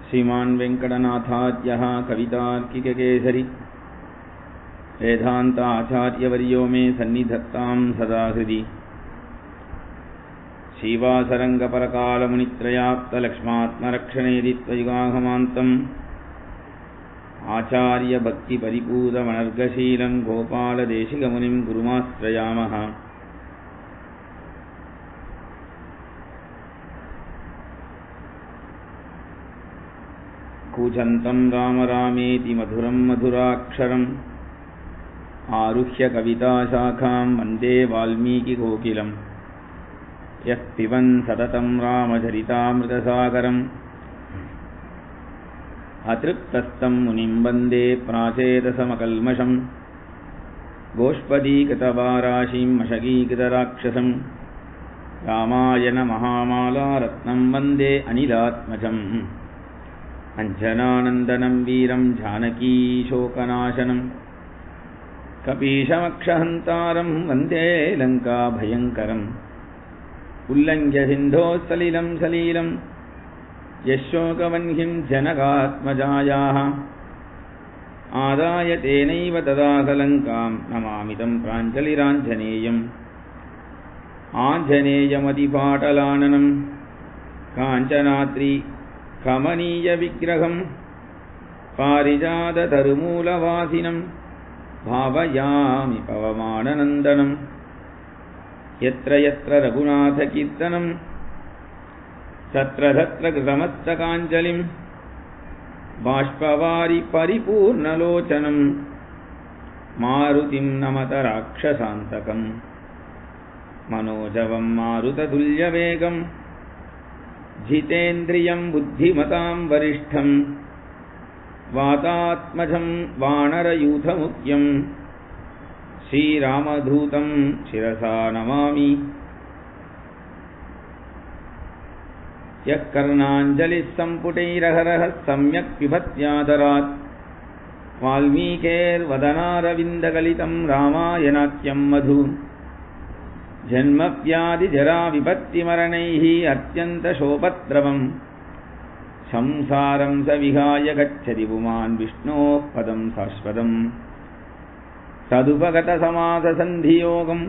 श्रीमान् वेंकटनाथार्यः कवितार्किककेसरी वेदान्ताचार्यवर्यो मे सन्निधत्तां सदा हृदि श्रीवासरङ्गपरकालमुनित्रयाप्तलक्ष्मात्मरक्षणेदि त्वयुगाहमान्तम् आचार्यभक्तिपरिपूतमनर्गशीलं गोपालदेशिकमुनिं गुरुमाश्रयामः। कूजन्तं राम रामेति मधुरं मधुराक्षरम् आरुह्य कविताशाखां वन्दे वाल्मीकिकोकिलम्। यः पिबन् सततं रामचरितामृतसागरम् अतृप्तस्तं मुनिं वन्दे प्राचेतसमकल्मषम्। गोष्पदीकृतवाराशिं मशकीकृतराक्षसम् रामायणमहामालारत्नं वन्दे अनिलात्मजम्। अञ्जनानन्दनं वीरं जानकीशोकनाशनं कपीशमक्षहन्तारं वन्दे लङ्काभयङ्करम्। उल्लङ्घ्य सिन्धोः सलिलं सलीलं यशोकवह्निं जनकात्मजायाः आदाय तेनैव तदाकलङ्कां नमामि तं प्राञ्जलिराञ्जनेयम्। आञ्जनेयमतिपाटलाननं काञ्चनाद्रि कमनीयविग्रहं पारिजाततरुमूलवासिनं भावयामि पवमाननन्दनं। यत्र यत्र रघुनाथकीर्तनं तत्र तत्र कृतमस्तकाञ्जलिं बाष्पवारि परिपूर्णलोचनं मारुतिं नमत राक्षसान्तकं। मनोजवं मारुततुल्यवेगं जितेन्द्रियं बुद्धिमतां वरिष्ठं वातात्मजं वानरयूथमुख्यं श्रीरामदूतं शिरसा नमामि। यः कर्णाञ्जलिः सम्पुटैरहरः सम्यक् पिबत्यादरात् वाल्मीकेर्वदनारविन्दगलितं रामायणाख्यं मधु। जन्मव्याधिजराविपत्तिमरणैः अत्यन्तशोभद्रवं संसारं स विहाय गच्छति पुमान् विष्णोः पदं शाश्वतम्। तदुपगतसमाससन्धियोगं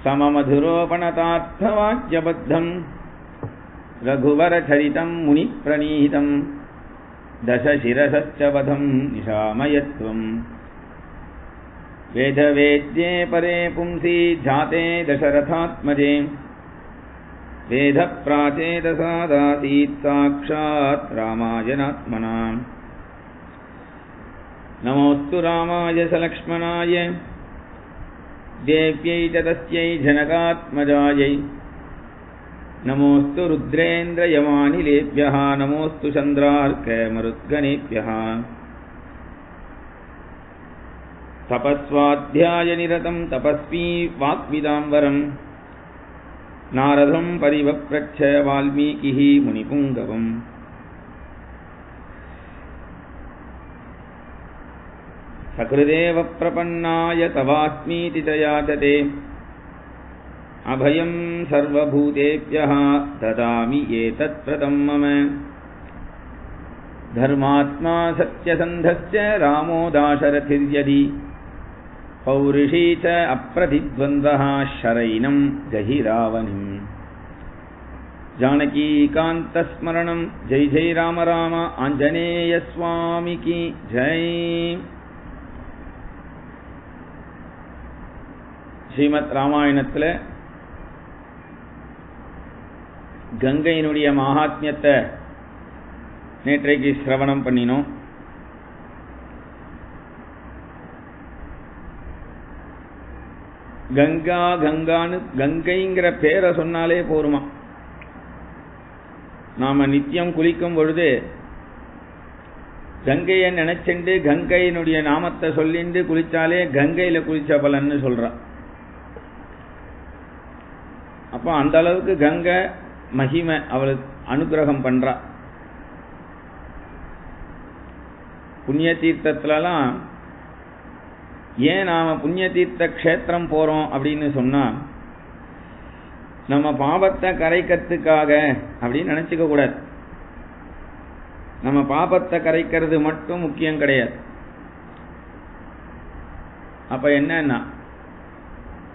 सममधुरोपणतार्थवाक्यबद्धं रघुवरचरितं मुनिप्रणीतं दशशिरसश्च वधं निशामयत्वम्। वेदवेद्ये परे पुंसि जाते दशरथात्मजे वेदप्राचेतसादासीत् साक्षात् रामायणात्मना। नमोऽस्तु रामाय सलक्ष्मणाय देव्यै च तस्यै जनकात्मजायै। नमोऽस्तु रुद्रेन्द्रयमानिलेभ्यः नमोऽस्तु चन्द्रार्कमरुद्गणेभ्यः। तपस्वाध्यायनिरतं तपस्वी वाग्विदाम्बरं नारदं परिवप्रच्छ वाल्मीकिः मुनिपुङ्गवम्। सकृदेव प्रपन्नाय तवास्मीति च याचते अभयं सर्वभूतेभ्यः ददामि एतत्प्रदं मम। धर्मात्मा सत्यसन्धश्च रामो दाशरथिर्यदि पौरुषी च अप्रतिद्वन्द्वः शरैनं गहि रावणिम्। जानकीकान्तस्मरणं जय जय राम राम आञ्जनेय स्वामी की जय। ஸ்ரீமத் ராமாயணத்தில் கங்கையினுடைய மகாத்மியத்தை நேற்றைக்கு சிரவணம் பண்ணினோம். கங்கா கங்கான்னு கங்கைங்கிற பேரை சொன்னாலே போருமா. நாம நித்தியம் குளிக்கும் பொழுது கங்கையை நினைச்சுண்டு கங்கையினுடைய நாமத்தை சொல்லிண்டு குளிச்சாலே கங்கையில குளிச்ச பலன்னு சொல்றா. அப்போ அந்த அளவுக்கு கங்கை மகிமை அவளுக்கு அனுகிரகம் பண்றா. புண்ணிய தீர்த்தத்துலலாம் ஏன் நாம புண்ணிய தீர்த்த க்ஷேத்திரம் போறோம் அப்படின்னு சொன்னா நம்ம பாவத்தை கரைக்கிறதுக்காக அப்படின்னு நினைச்சுக்க கூடாது. நம்ம பாபத்தை கரைக்கிறது மட்டும் முக்கியம் கிடையாது. அப்ப என்னன்னா,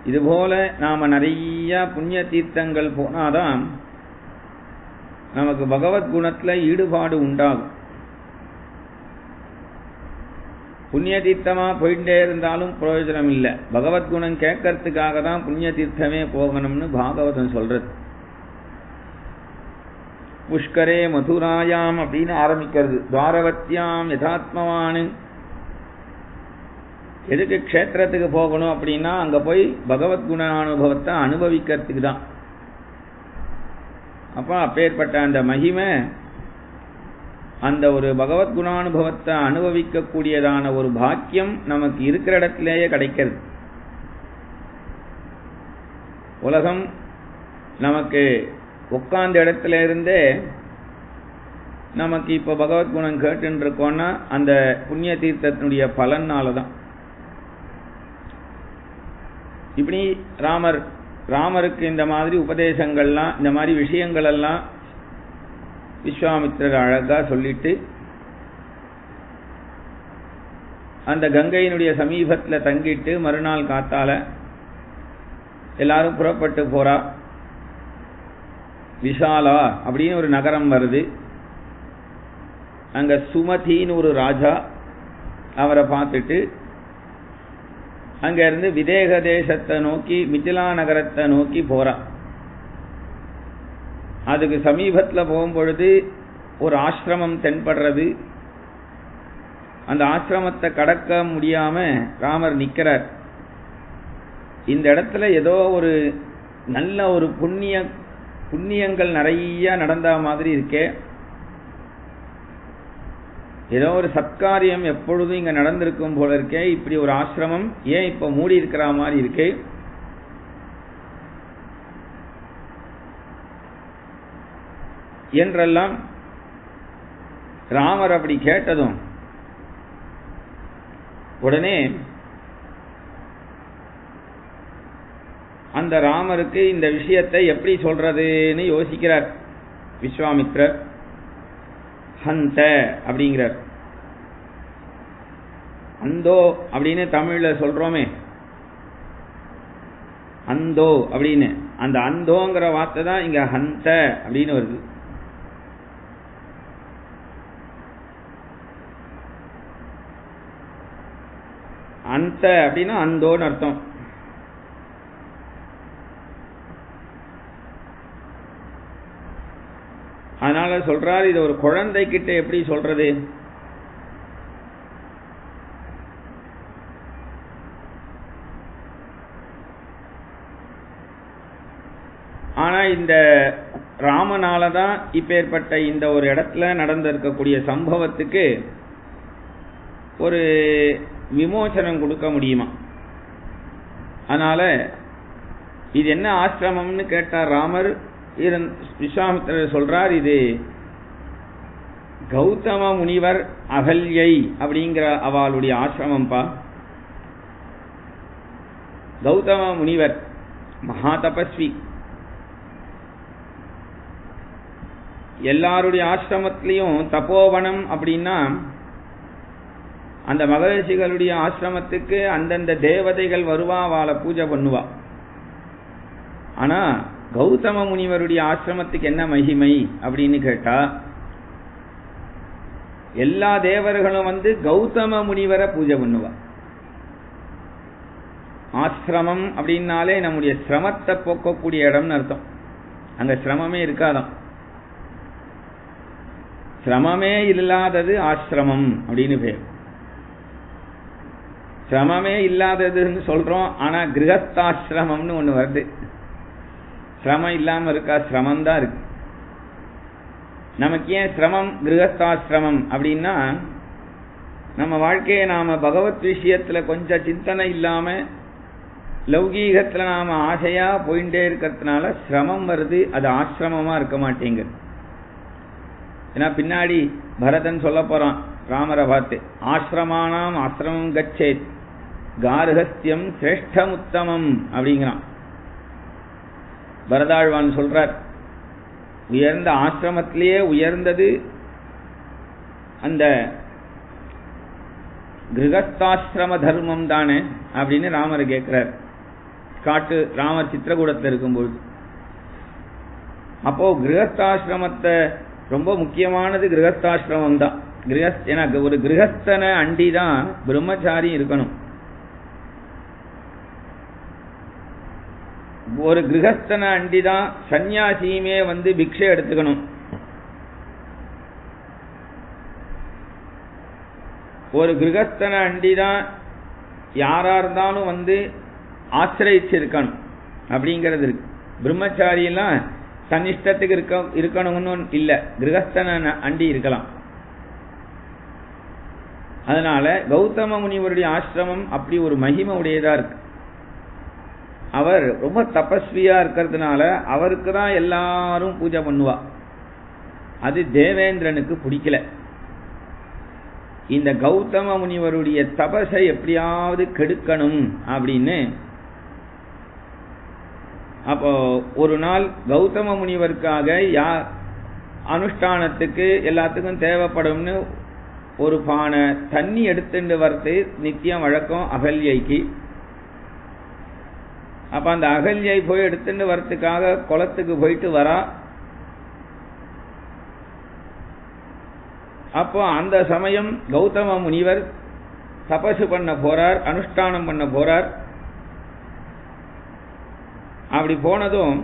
இதுபோல நாம நிறைய புண்ணிய தீர்த்தங்கள் போனாதான் நமக்கு பகவத்குணத்துல ஈடுபாடு உண்டாகும். புண்ணிய தீர்த்தமா போயிட்டே இருந்தாலும் பிரயோஜனம் இல்லை. பகவத்குணம் கேட்கறதுக்காக தான் புண்ணிய தீர்த்தமே போகணும்னு பாகவதம் சொல்றது. புஷ்கரே மதுராயாம் அப்படின்னு ஆரம்பிக்கிறது, துவாரவத்யாம் யதாத்மவானு. எதுக்கு க்ஷேத்திரத்துக்கு போகணும் அப்படின்னா, அங்க போய் பகவத்குண அனுபவத்தை அனுபவிக்கிறதுக்கு தான். அப்ப அப்பேற்பட்ட அந்த மகிமை, அந்த ஒரு பகவத்குணானுபவத்தை அனுபவிக்க கூடியதான ஒரு பாக்கியம் நமக்கு இருக்கிற இடத்திலேயே கிடைக்கிறது. உலகம் நமக்கு உட்கார்ந்த இடத்துல இருந்தே நமக்கு இப்ப பகவத்குணம் கேட்டு இருக்கோம்னா அந்த புண்ணிய தீர்த்தத்தினுடைய பலனால தான். இப்படி ராமருக்கு இந்த மாதிரி உபதேசங்கள்லாம், இந்த மாதிரி விஷயங்கள் எல்லாம் விஸ்வாமித்திரர் அழகா சொல்லிட்டு அந்த கங்கையினுடைய சமீபத்தில் தங்கிட்டு மறுநாள் காத்தால எல்லாரும் புறப்பட்டு போறா. விஷாலா அப்படின்னு ஒரு நகரம் வருது. அங்க சுமதின்னு ஒரு ராஜா, அவரை பார்த்துட்டு அங்க இருந்து விதேக தேசத்தை நோக்கி, மிதிலா நகரத்தை நோக்கி போறா. அதுக்கு சமீபத்தில் போகும்பொழுது ஒரு ஆசிரமம் தென்படுறது. அந்த ஆசிரமத்தை கடக்க முடியாம ராமர் நிற்கிறார். இந்த இடத்துல ஏதோ ஒரு நல்ல ஒரு புண்ணியங்கள் நிறைய நடந்த மாதிரி இருக்கே, ஏதோ ஒரு சத்காரியம் எப்பொழுதும் இங்க நடந்திருக்கும் போல இருக்கே, இப்படி ஒரு ஆசிரமம் ஏன் இப்ப மூடி இருக்கிற மாதிரி இருக்கே, என்றெல்லாம் ராமர் அப்படி கேட்டதும் உடனே அந்த ராமருக்கு இந்த விஷயத்தை எப்படி சொல்றதுன்னு யோசிக்கிறார் விஸ்வாமித்ரர். ஹந்த அப்படிங்கிறார். அந்தோ அப்படின்னு தமிழ்ல சொல்றோமே, அந்தோ அப்படின்னு, அந்த அந்தோங்கிற வார்த்தை தான் இங்க ஹந்த அப்படின்னு வருது. அந்த அப்படின்னா அந்தோன்னு அர்த்தம். அதனால சொல்றாரு, இது ஒரு குழந்தை கிட்ட எப்படி சொல்றது? ஆனா இந்த ராமனாலதான் இப்பேற்பட்ட இந்த ஒரு இடத்துல நடந்திருக்கக்கூடிய சம்பவத்துக்கு ஒரு விமோசனம் கொடுக்க முடியுமா? அதனால இது என்ன ஆசிரமம்னு கேட்டார் ராமர். விஸ்வாமித்திரர் சொல்றார், இது கௌதம முனிவர் அகல்யை அப்படிங்கிற அவளுடைய ஆசிரமம்பா. கௌதம முனிவர் மகா தபஸ்வி. எல்லாருடைய ஆசிரமத்திலையும் தபோவனம் அப்படின்னா அந்த மகரிஷிகளுடைய ஆசிரமத்துக்கு அந்தந்த தேவதைகள் வருவா, அவளை பூஜை பண்ணுவா. ஆனா கௌதம முனிவருடைய ஆசிரமத்துக்கு என்ன மகிமை அப்படின்னு கேட்டா, எல்லா தேவர்களும் வந்து கௌதம முனிவரை பூஜை பண்ணுவா. ஆசிரமம் அப்படின்னாலே நம்முடைய சிரமத்தை போக்கக்கூடிய இடம்னு அர்த்தம். அங்க சிரமமே இருக்காதான். சிரமமே இல்லாதது ஆசிரமம் அப்படின்னு பேர். சிரமமே இல்லாததுன்னு சொல்றோம், ஆனா கிரகஸ்தாசிரமம்னு ஒண்ணு வருது. சிரமம் இல்லாம இருக்கா? சிரமம் தான் இருக்கு. நமக்கு ஏன் சிரமம் கிரகஸ்தாசிரமம் அப்படின்னா, நம்ம வாழ்க்கையை நாம பகவத் விஷயத்துல கொஞ்சம் சிந்தனை இல்லாம லௌகீகத்துல நாம ஆசையா போயிட்டே இருக்கிறதுனால சிரமம் வருது. அது ஆசிரமமா இருக்க மாட்டேங்குது. ஏன்னா பின்னாடி பரதன் சொல்ல போறான் ராமரை பார்த்து, ஆசிரமானாம் ஆசிரமம் கச்சேத் கார்ஹஸ்தியம் சிரேஷ்டமுத்தமம் அப்படிங்கிறான். பரதாழ்வான் சொல்றார், உயர்ந்த ஆசிரமத்திலேயே உயர்ந்தது அந்த கிரகஸ்தாசிரம தர்மம் தானே அப்படின்னு ராமர் கேட்கிறார். ராமர் சித்திரகூடத்தில் இருக்கும்போது. அப்போ கிரகஸ்தாசிரமத்தை ரொம்ப முக்கியமானது கிரகஸ்தாசிரமம் தான். எனக்கு ஒரு கிரகஸ்தனை அண்டி தான் பிரம்மச்சாரி இருக்கணும். ஒரு கிரகஸ்தனை அண்டி தான் சன்னியாசியுமே பிக்ஷை எடுத்துக்கணும். ஒரு கிரகஸ்தனை அண்டி தான் யாரா இருந்தாலும் ஆசிரியிருக்கணும் அப்படிங்கிறது இருக்கு. பிரம்மச்சாரியெல்லாம் தன்னிஷ்டத்துக்கு இருக்கணும்னு இல்லை, கிரகஸ்தனை அண்டி இருக்கலாம். அதனால கௌதம முனிவருடைய ஆசிரமம் அப்படி ஒரு மகிமை உடையதா இருக்கு. அவர் ரொம்ப தபஸ்வியா இருக்கிறதுனால அவருக்கு தான் எல்லாரும் பூஜை பண்ணுவா. அது தேவேந்திரனுக்கு பிடிக்கல. இந்த கௌதம முனிவருடைய தபஸை எப்படியாவது கெடுக்கணும் அப்படின்னு அப்போ ஒரு நாள் கௌதம முனிவருக்காக அனுஷ்டானத்துக்கு எல்லாத்துக்கும் தேவைப்படும்னு ஒரு பானை தண்ணி எடுத்துட்டு வரது நித்தியம் வழக்கம் அகல்யைக்கு. அப்ப அந்த அகல்யை போய் எடுத்துட்டு வரத்துக்காக குளத்துக்கு போயிட்டு வரா. அப்போ அந்த சமயம் கௌதம முனிவர் தபசு பண்ண போறார், அனுஷ்டானம் பண்ண போறார். அப்படி போனதும்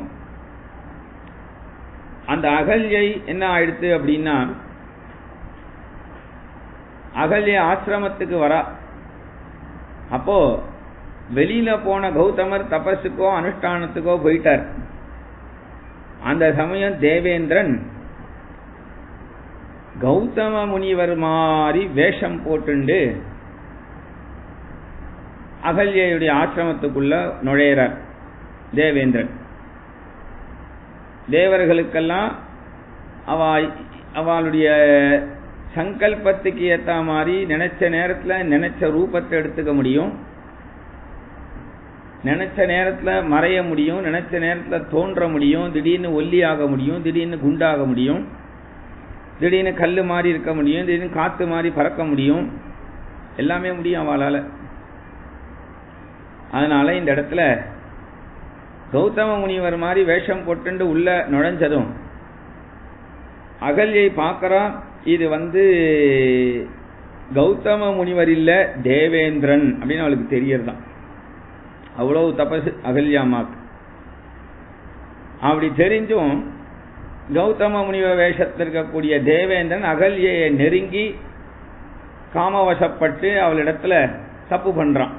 அந்த அகல்யை என்ன ஆயிடுத்து அப்படின்னா, அகல்ய ஆசிரமத்துக்கு வரா. அப்போ வெளியில போன கௌதமர் தபஸுக்கோ அனுஷ்டானத்துக்கோ போயிட்டார். அந்த சமயம் தேவேந்திரன் கௌதம முனிவர் மாதிரி வேஷம் போட்டுண்டு அகல்யுடைய ஆசிரமத்துக்குள்ள நுழையிறார். தேவேந்திரன் தேவர்களுக்கெல்லாம் அவளுடைய சங்கல்பத்துக்கு ஏற்ற மாதிரி நினைச்ச நேரத்தில் நினைச்ச ரூபத்தை எடுத்துக்க முடியும், நினைச்ச நேரத்தில் மறைய முடியும், நினைச்ச நேரத்தில் தோன்ற முடியும், திடீர்னு ஒல்லியாக முடியும், திடீர்னு குண்டாக முடியும், திடீர்னு கல் மாதிரி இருக்க முடியும், திடீர்னு காற்று மாதிரி பறக்க முடியும், எல்லாமே முடியும் அவளால். அதனால இந்த இடத்துல கௌதம முனிவர் மாதிரி வேஷம் போட்டு உள்ள நுழைஞ்சதும் அகல்யை பார்க்கறா. இது கௌதம முனிவர் இல்ல, தேவேந்திரன் அப்படின்னு அவளுக்கு தெரியறதான். அவ்வளவு தபசு அகல்யாமாக்கு. அப்படி தெரிஞ்சும் கௌதம முனிவர் வேஷத்தில் இருக்கக்கூடிய தேவேந்திரன் அகல்யை நெருங்கி காமவசப்பட்டு அவளிடத்துல தப்பு பண்றான்.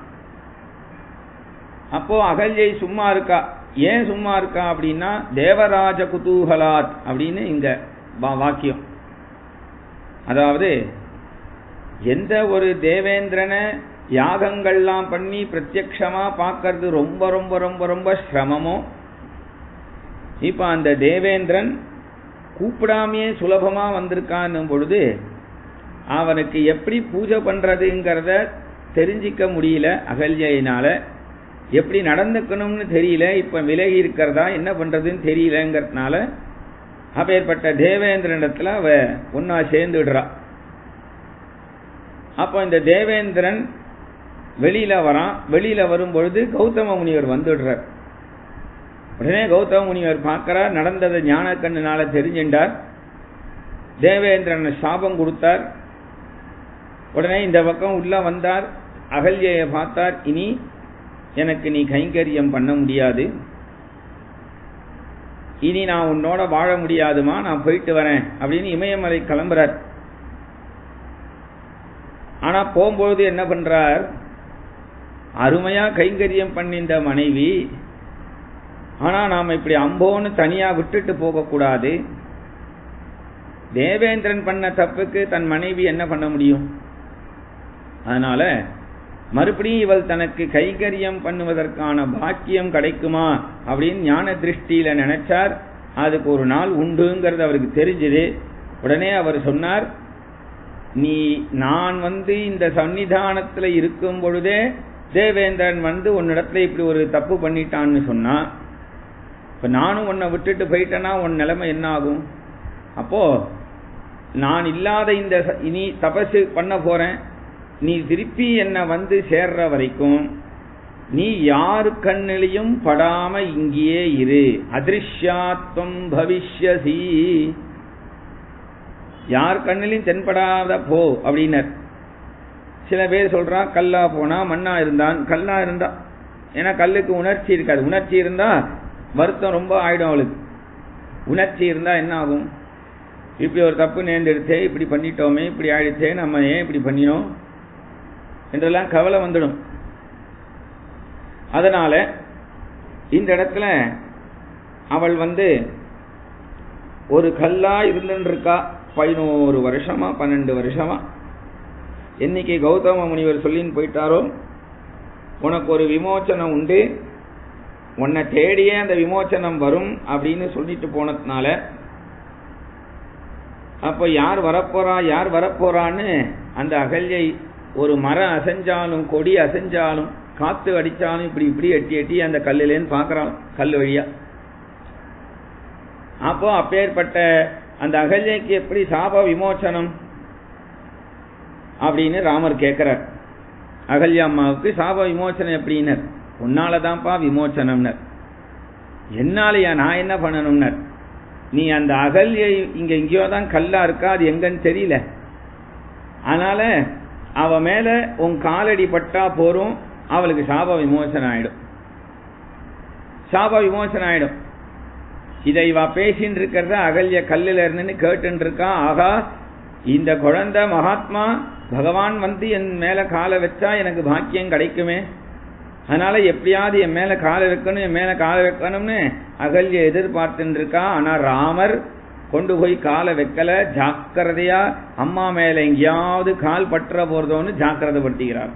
அப்போ அகல்யை சும்மா இருக்கா. ஏன் சும்மா இருக்கா அப்படின்னா, தேவராஜ குதூகலாத் அப்படின்னு இங்க வாக்கியம். அதாவது எந்த ஒரு தேவேந்திரனை யாகங்கள்லாம் பண்ணி பிரத்யக்ஷமா பார்க்கறது ரொம்ப ரொம்ப ரொம்ப ரொம்ப சிரமமோ, இப்ப அந்த தேவேந்திரன் கூப்பிடாமையே சுலபமா வந்திருக்கான் பொழுது அவனுக்கு எப்படி பூஜை பண்றதுங்கிறத தெரிஞ்சிக்க முடியல. அகல்யினால எப்படி நடந்துக்கணும்னு தெரியல, இப்ப விலகி இருக்கிறதா என்ன பண்றதுன்னு தெரியலங்கிறதுனால அப்பேற்பட்ட தேவேந்திரனிடத்துல அவ ஒன்னா சேர்ந்துடுறா. அப்ப இந்த தேவேந்திரன் வெளியில வரான். வெளியில வரும்பொழுது கௌதம முனிவர் வந்துடுறார். உடனே கௌதம முனிவர் பார்க்கிறார். நடந்ததை ஞான கண்ணுனால தெரிஞ்சின்றார். தேவேந்திரன் சாபம் கொடுத்தார். உடனே இந்த பக்கம் உள்ள வந்தார். அகல்யை பார்த்தார். இனி எனக்கு நீ கைங்கரியம் பண்ண முடியாது, இனி நான் உன்னோட வாழ முடியாதுமா, நான் போயிட்டு வரேன் அப்படின்னு இமயமலை கிளம்புறார். ஆனா போகும்போது என்ன பண்றார், அருமையா கைங்கரியம் பண்ணின்ற மனைவி, ஆனா நாம இப்படி அம்போன்னு தனியா விட்டுட்டு போக கூடாது. தேவேந்திரன் பண்ண தப்புக்கு தன் மனைவி என்ன பண்ண முடியும்? அதனால மறுபடியும் இவள் தனக்கு கைகரியம் பண்ணுவதற்கான பாக்கியம் கிடைக்குமா அப்படின்னு ஞான திருஷ்டியில நினைச்சார். அதுக்கு ஒரு நாள் உண்டுங்கிறது அவருக்கு தெரிஞ்சது. உடனே அவர் சொன்னார், நான் இந்த சன்னிதானத்துல இருக்கும் பொழுதே தேவேந்திரன் உன்னிடத்துல இப்படி ஒரு தப்பு பண்ணிட்டான்னு சொன்னா, இப்ப நானும் உன்னை விட்டுட்டு போயிட்டேன்னா உன் நிலைமை என்ன ஆகும்? அப்போ நான் இல்லாத இந்த இனி தபசு பண்ண போறேன், நீ திருப்பி என்ன வந்து சேர்ற வரைக்கும் நீ யாரு கண்ணிலையும் படாம இங்கேயே இரு. அதிருஷ்யாத்வம் பவிஷ்யசி, யார் கண்ணிலையும் தென்படாத போ அப்படின்னர். சில பேர் சொல்றா கல்லா போனா மண்ணா இருந்தான். கல்லா இருந்தா, ஏன்னா கல்லுக்கு உணர்ச்சி இருக்காது. உணர்ச்சி இருந்தா வருத்தம் ரொம்ப ஆயிடும் அவளுக்கு. உணர்ச்சி இருந்தா என்ன ஆகும்? இப்படி ஒரு தப்பு நேர்ந்தெடுத்தே, இப்படி பண்ணிட்டோமே, இப்படி ஆயிடுச்சே, நம்ம ஏன் இப்படி பண்ணினோம் என்றெல்லாம் கவலை வந்துடும். அதனால இந்த இடத்துல அவள் ஒரு கல்லா இருந்துருக்கா 11 வருஷமா 12 வருஷமா. என்னைக்கு கௌதம முனிவர் சொல்லின்னு போயிட்டாரோ உனக்கு ஒரு விமோச்சனம் உண்டு, உன்னை தேடியே அந்த விமோச்சனம் வரும் அப்படின்னு சொல்லிட்டு போனதுனால, அப்ப யார் வரப்போறா யார் வரப்போறான்னு அந்த அகல்யை ஒரு மரம் அசைஞ்சாலும் கொடி அசைஞ்சாலும் காத்து அடிச்சாலும் இப்படி இப்படி எட்டி எட்டி அந்த கல்லுலேன்னு பார்க்கறான், கல் வழியா. அப்போ அப்பேற்பட்ட அந்த அகல்யைக்கு எப்படி சாப விமோச்சனம் அப்படின்னு ராமர் கேட்கிறார். அகல்யா அம்மாவுக்கு சாப விமோச்சனம் எப்படின்னர்? உன்னாலதான்ப்பா விமோச்சனம்னர். என்னாலயா, நான் என்ன பண்ணணும்னர்? நீ அந்த அகல்யை இங்க எங்கேயோ தான் கல்லா இருக்கா, அது எங்கன்னு தெரியல. அதனால அவ மேல உன் காலடி பட்டா போரும், அவளுக்கு சாப விமோசனம் ஆயிடும். சாப விமோசனம் ஆயிடும். இதை இவ பேசின்னு இருக்கிறத அகல்ய கல்லுல இருந்துன்னு கேட்டு இருக்கா. ஆகா, இந்த குழந்தை மகாத்மா பகவான் என் மேல காலை வச்சா எனக்கு பாக்கியம் கிடைக்குமே, அதனால எப்படியாவது என் மேல காலை வைக்கணும், என் மேல காலை வைக்கணும்னு அகல்ய எதிர்பார்த்துட்டு இருக்கா. ஆனா ராமர் கொண்டு போய் காலை வைக்கல. ஜாக்கிரதையா அம்மா மேல எங்கேயாவது கால் பற்ற போறதோன்னு ஜாக்கிரதை படுத்துகிறார்.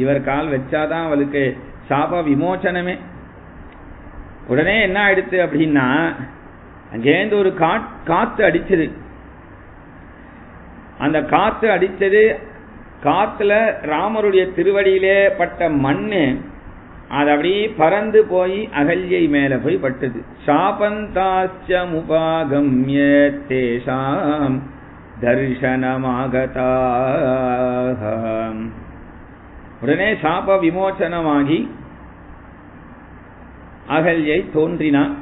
இவர் கால் வச்சாதான் அவளுக்கு சாப விமோச்சனமே. உடனே என்ன ஆயிடுச்சு அப்படின்னா, அங்கேருந்து ஒரு காத்து அடிச்சது. அந்த காத்து அடிச்சது, காத்துல ராமருடைய திருவடியிலே பட்ட மண்ணு அது அப்படியே பறந்து போய் அகல்யை மேல போய் பட்டது. சாபந்தாஸ்யமுபாகம்ய தேஷாம் தர்சனமாகதாஹம். உடனே சாப விமோச்சனமாகி அகல்யை தோன்றினான்.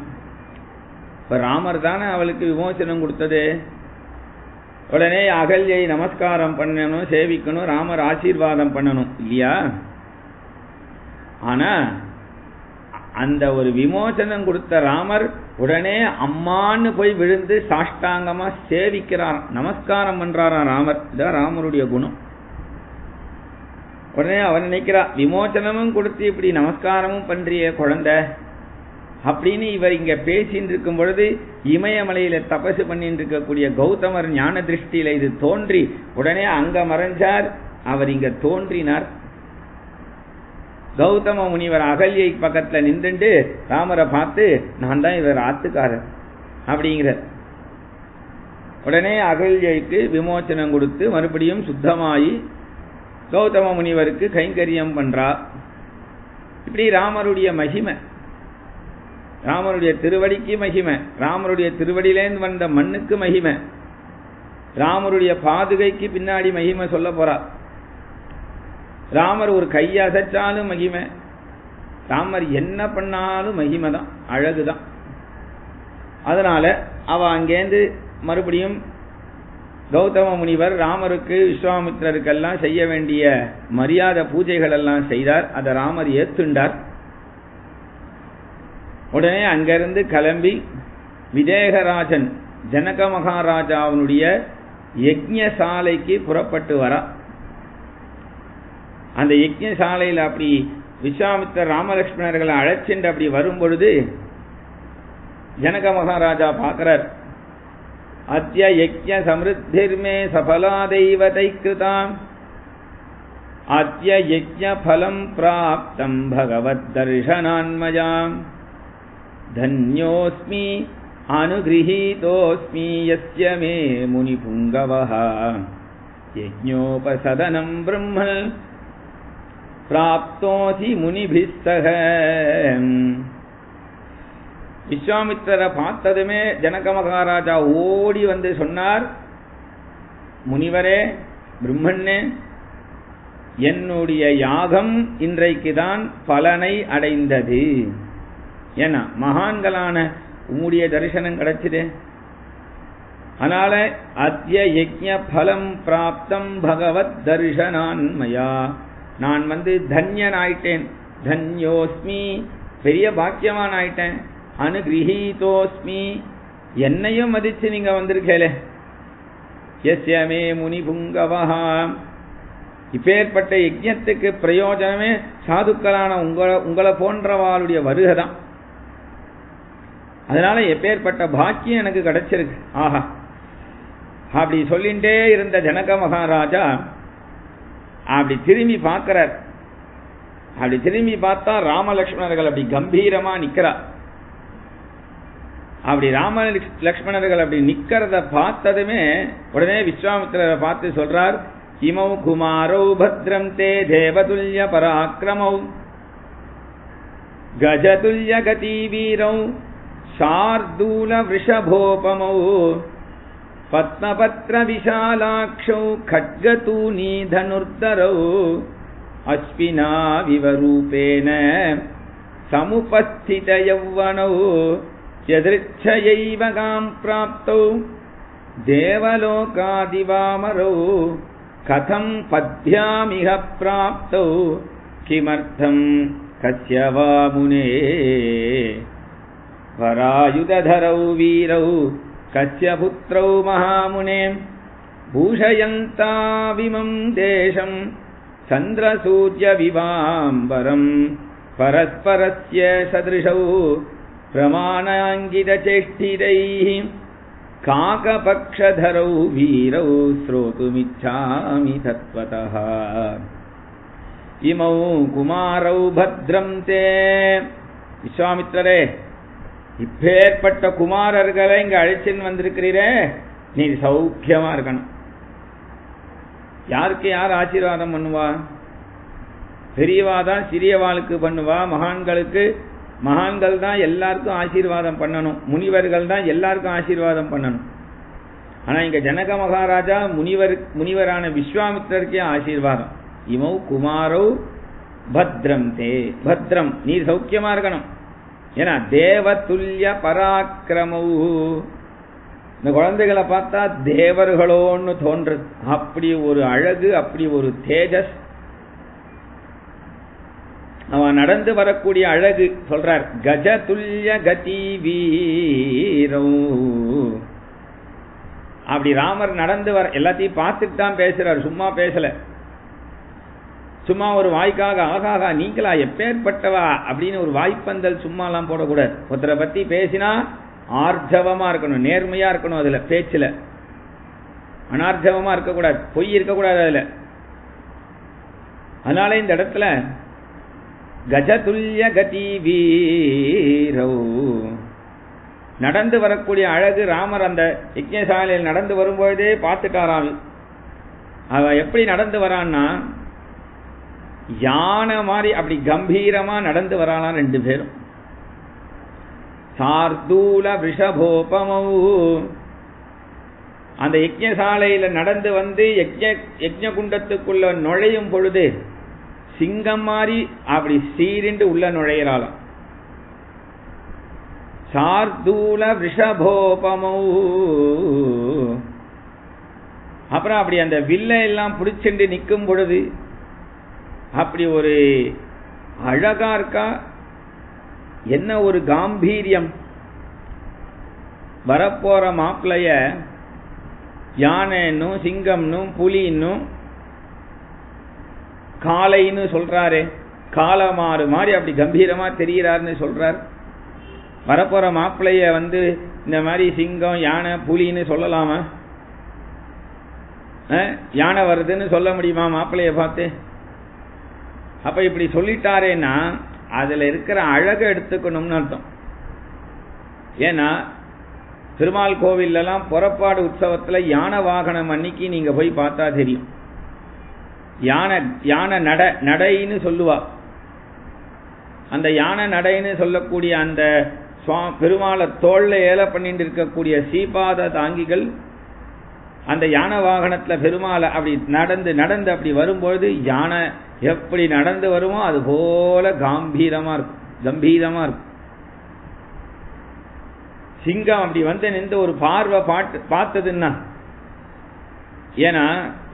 இப்ப ராமர் தானே அவளுக்கு விமோச்சனம் கொடுத்தது. உடனே அகல்யை நமஸ்காரம் பண்ணணும், சேவிக்கணும், ராமர் ஆசீர்வாதம் பண்ணணும் இல்லையா? ஆனா அந்த ஒரு விமோசனம் கொடுத்த ராமர் உடனே அம்மான்னு போய் விழுந்து சாஷ்டாங்கமா சேவிக்கிறார், நமஸ்காரம் பண்றாராம் ராமர். இதான் ராமருடைய குணம். உடனே அவன் நினைக்கிறா, விமோசனமும் கொடுத்து இப்படி நமஸ்காரமும் பண்றிய குழந்தை அப்படின்னு இவர் இங்க பேசின்னு இருக்கும் பொழுது இமயமலையில தபசு பண்ணிட்டு இருக்கக்கூடிய கௌதமர் ஞான திருஷ்டியில இது தோன்றி உடனே அங்க மறைஞ்சார். அவர் இங்க தோன்றினார். கௌதம முனிவர் அகல்யை பக்கத்துல நின்றுண்டு ராமரை பார்த்து, நான் தான் இவர் ஆத்துக்காரர் அப்படிங்கிற. உடனே அகல்யைக்கு விமோச்சனம் கொடுத்து மறுபடியும் சுத்தமாயி கௌதம முனிவருக்கு கைங்கரியம் பண்றா. இப்படி ராமருடைய மகிமை, ராமருடைய திருவடிக்கு மகிமை, ராமருடைய திருவடியிலேருந்து வந்த மண்ணுக்கு மகிமை, ராமருடைய பாதுகைக்கு பின்னாடி மகிமை சொல்ல போறா. ராமர் ஒரு கையை அசைச்சாலும் மகிமை, ராமர் என்ன பண்ணாலும் மகிமை தான், அழகுதான். அதனால அவ அங்கேருந்து மறுபடியும் கௌதம முனிவர் ராமருக்கு விஸ்வாமித்திரருக்கெல்லாம் செய்ய வேண்டிய மரியாதை பூஜைகள் எல்லாம் செய்தார். அதை ராமர் ஏத்துண்டார். உடனே அங்கிருந்து கிளம்பி விதேகராஜன் ஜனக மகாராஜாவுடைய யஜ்ஞசாலைக்கு புறப்பட்டு வரா. அந்த யஜ்ஞசாலையில் அப்படி விஸ்வாமித்திரர் ராமலட்சுமணர்களை அழைச்சிட்டு அப்படி வரும் பொழுது ஜனக மகாராஜா பார்க்கிறார். அத்ய யஜ்ஞ சம்ருத்திர்மே சபலா தெய்வதை கிருதாம் அத்ய யஜ்ஞ பலம் பிராப்தம் பகவத் தர்ஷனான்மயாம் தன்யோஸ்மி அனுகிரஹீதோஸ்மி யஸ்ய மே முனி புங்கவஹ யஜ்ஞோபசதனம் பிரம்ம பிராப்தோசி முனிபிஸ்ஸக. விஸ்வாமித்திரரை பார்த்ததுமே ஜனக மகாராஜா ஓடி வந்து சொன்னார், முனிவரே, பிரம்மண்ணே, என்னுடைய யாகம் இன்றைக்குதான் பலனை அடைந்தது. ஏன்னா மகான்களான உம்முடைய தரிசனம் கிடைச்சது. அதனால அத்ய யஜ்ஞ பலம் பிராப்தம் பகவத் தரிசனான்மயா, நான் வந்து தன்யன் ஆயிட்டேன், தன்யோஸ்மி, பெரிய பாக்கியவான் ஆயிட்டேன், அனுகிரஹீதோஸ்மி, என்னையும் மதிச்சு நீங்க வந்திருக்கேலே. யஸ்யமே முனி புங்கவஹா, இப்பேற்பட்ட யஜ்ஞத்துக்கு பிரயோஜனமே சாதுக்களான உங்களை போன்றவாளுடைய வருகை தான். அதனால எப்பேற்பட்ட பாக்கியம் எனக்கு கிடைச்சிருக்கு. ஆஹா, அப்படி சொல்லிண்டே இருந்த ஜனக மகாராஜா அப்படி திரும்பி பார்க்கிறார். அப்படி திரும்பி பார்த்தா ராமலக்ஷ்மணர்கள் அப்படி கம்பீரமா நிக்கிறார். அப்படி ராம லக்ஷ்மணர்கள் அப்படி நிக்கிறத பார்த்ததுமே உடனே விஸ்வாமித்திரரை பார்த்து சொல்றார், இமௌ குமாரௌ பத்ரம் தே தேவதுல்ய பராக்கிரமௌ கஜதுல்ய கதி வீரௌ சார்தூல விஷபோபமௌ பத்மபத்ர விஷாலாக்ஷௌ खड्गतूनी धनुर्धरौ அஸ்வினா விவரூபேன சமுபஸ்தித யௌவனௌ யதிருச்சயைவ காம் பிராப்தௌ தேவலோகாதிவாமரௌ கதம் பத்யாமிஹ பிராப்தௌ கிமர்த்தம் கஸ்யவா முனே வராயுதரௌ வீரௌ கஸ்ய புத்ரௌ மகாமுனே பூஷயந்தாவிமம் தேசம் சந்திரசூர்ய விவாம்பரம் பரஸ்பரஸ்ய சதிருஷௌ பிரமாணாங்கித சேஷ்டிதைः காகபக்ஷதரௌ வீரௌ ஸ்ரோதுமிச்சாமி தத்வதः இமௌ குமாரௌ பத்ரம் தே. விஸ்வாமித்திரரே, இப்பேற்பட்ட குமாரர்களை இங்க அழைச்சின்னு வந்திருக்கிறீரே, நீ சௌக்கியமா இருக்கணும். யாருக்கு யார் ஆசீர்வாதம் பண்ணுவா? பெரியவாதான் சிறியவாளுக்கு பண்ணுவா. மகான்கள் தான் எல்லாருக்கும் ஆசீர்வாதம் பண்ணணும். முனிவர்கள் தான் எல்லாருக்கும் ஆசீர்வாதம் பண்ணணும். ஆனா இங்க ஜனக மகாராஜா முனிவரான விஸ்வாமித்திரருக்கே ஆசீர்வாதம். இமௌ குமாரௌ பத்ரம் தே, பத்ரம், நீ சௌக்கியமா இருக்கணும். ஏன்னா தேவதுல்ய பராக்கிரமௌ, இந்த குழந்தைகளை பார்த்தா தேவர்களோன்னு தோன்றது. அப்படி ஒரு அழகு, அப்படி ஒரு தேஜஸ். அவன் நடந்து வரக்கூடிய அழகு சொல்றார். கஜதுல்ய கதி வீரௌ, அப்படி ராமர் நடந்து வர எல்லாத்தையும் பார்த்துட்டு தான் பேசுறார், சும்மா பேசல. சும்மா ஒரு வாய்க்காக ஆகாகா நீங்களா எப்பேற்பட்டவா அப்படின்னு ஒரு வாய்ப்பந்தல் சும்மாலாம் போடக்கூடாது. ஒருத்தரை பத்தி பேசினா ஆர்ஜவமா இருக்கணும், நேர்மையா இருக்கணும். அதுல பேச்சுல அனார்ஜவமா இருக்கக்கூடாது, பொய் இருக்கக்கூடாது அதுல. அதனால இந்த இடத்துல கஜதுல்ய கதி வீரௌ, நடந்து வரக்கூடிய அழகு. ராமர் அந்த யஜ்ஞசாலையில் நடந்து வரும்போதே பார்த்துட்டாராம். அவ எப்படி நடந்து வரான்னா யானை மாதிரி அப்படி கம்பீரமா நடந்து வராலாம் ரெண்டு பேரும். சார்தூல விஷபோபமௌ, அந்த யஜ்ஞசாலையில நடந்து வந்து யஜ்ஞ குண்டத்துக்குள்ள நுழையும் பொழுது சிங்கம் மாதிரி அப்படி சீரிண்டு உள்ள நுழையலாம். சார்தூல விஷபோபமௌ, அப்புறம் அப்படி அந்த வில்லை எல்லாம் பிடிச்சிண்டு நிற்கும் பொழுது அப்படி ஒரு அழகா இருக்கா. என்ன ஒரு காம்பீரியம். வரப்போற மாப்பிளைய யானைன்னும் சிங்கம்னும் புலின்னும் காளைன்னு சொல்றாரு, காலமாறு மாதிரி அப்படி கம்பீரமா தெரிகிறாருன்னு சொல்றார். வரப்போற மாப்பிளைய வந்து இந்த மாதிரி சிங்கம் யானை புலின்னு சொல்லலாமா? யானை வருதுன்னு சொல்ல முடியுமா மாப்பிளைய பார்த்து? அப்ப இப்படி சொல்லிட்டாரேன்னா அதுல இருக்கிற அழகை எடுத்துக்கணும்னு அர்த்தம். ஏன்னா திருமால் கோவில்லாம் புறப்பாடு உற்சவத்துல யானை வாகனம் அன்னைக்கு நீங்க போய் பார்த்தா தெரியும். யானை நடைன்னு சொல்லுவா. அந்த யானை நடைன்னு சொல்லக்கூடிய அந்த பெருமாளை தோல்ல ஏல பண்ணிட்டு இருக்கக்கூடிய சீபாத தாங்கிகள் அந்த யானை வாகனத்துல பெருமாளை அப்படி நடந்து நடந்து அப்படி வரும்பொழுது யானை எப்படி நடந்து வருமோ அது போல கம்பீரமா இருக்கும். சிங்கம் அப்படி வந்து நின்று ஒரு பார்வை பார்த்ததுன்னா, ஏன்னா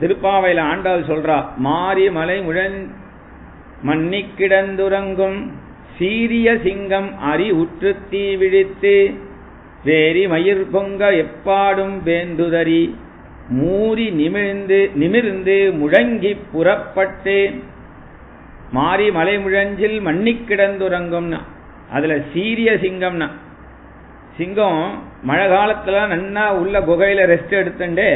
திருப்பாவையில ஆண்டாள் சொல்றா, மாறி மலை மண்ணி கிடந்துறங்கும் சீரிய சிங்கம் அரி உற்று தீ விழித்து வேரி மயிர் பொங்க எப்பாடும் வேந்துதறி மூறி நிமிர்ந்து முழங்கி புறப்பட்டு. மாறி மலை முழஞ்சில் மண்ணி கிடந்துறங்கும்னா அதுல சீரிய சிங்கம்னா, சிங்கம் மழை காலத்துல நன்னா உள்ள குகையில ரெஸ்ட் எடுத்துட்டு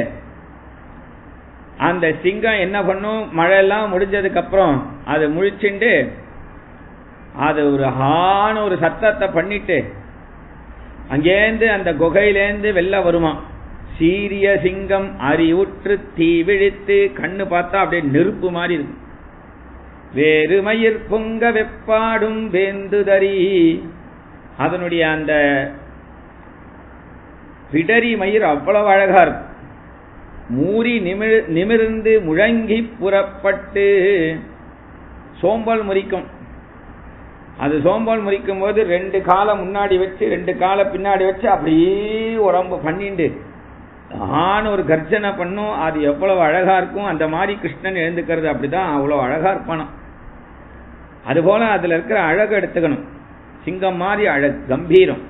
அந்த சிங்கம் என்ன பண்ணும், மழையெல்லாம் முடிஞ்சதுக்கு அப்புறம் அது முழிச்சுண்டு அது ஒரு சத்தத்தை பண்ணிட்டு அங்கேருந்து அந்த குகையிலேருந்து வெளில வருமா. சீரிய சிங்கம் அறிவுற்று தீ விழித்து, கண்ணு பார்த்தா அப்படியே நெருப்பு மாதிரி இருக்கும். வேறு மயிர் பொங்க வெப்பாடும் வேந்துதறி, அதனுடைய அந்த பிடரி மயிர் அவ்வளவு அழகா இருக்கும். மூறி நிமிர்ந்து முழங்கி புறப்பட்டு சோம்பல் முறிக்கும். அது சோம்பல் முறிக்கும் போது 2 காலை முன்னாடி வச்சு 2 காலை பின்னாடி வச்சு அப்படியே உடம்பு பண்ணிண்டு ஒரு கர்ஜனை பண்ணும். அது எவ்வளவு அழகா இருக்கும். அந்த மாதிரி கிருஷ்ணன் எழுந்துக்கிறது அப்படிதான், அவ்வளவு அழகா இருப்பானா. அதுபோல அதுல இருக்கிற அழகு எடுத்துக்கணும். சிங்கம் மாதிரி அழகு, கம்பீரம்.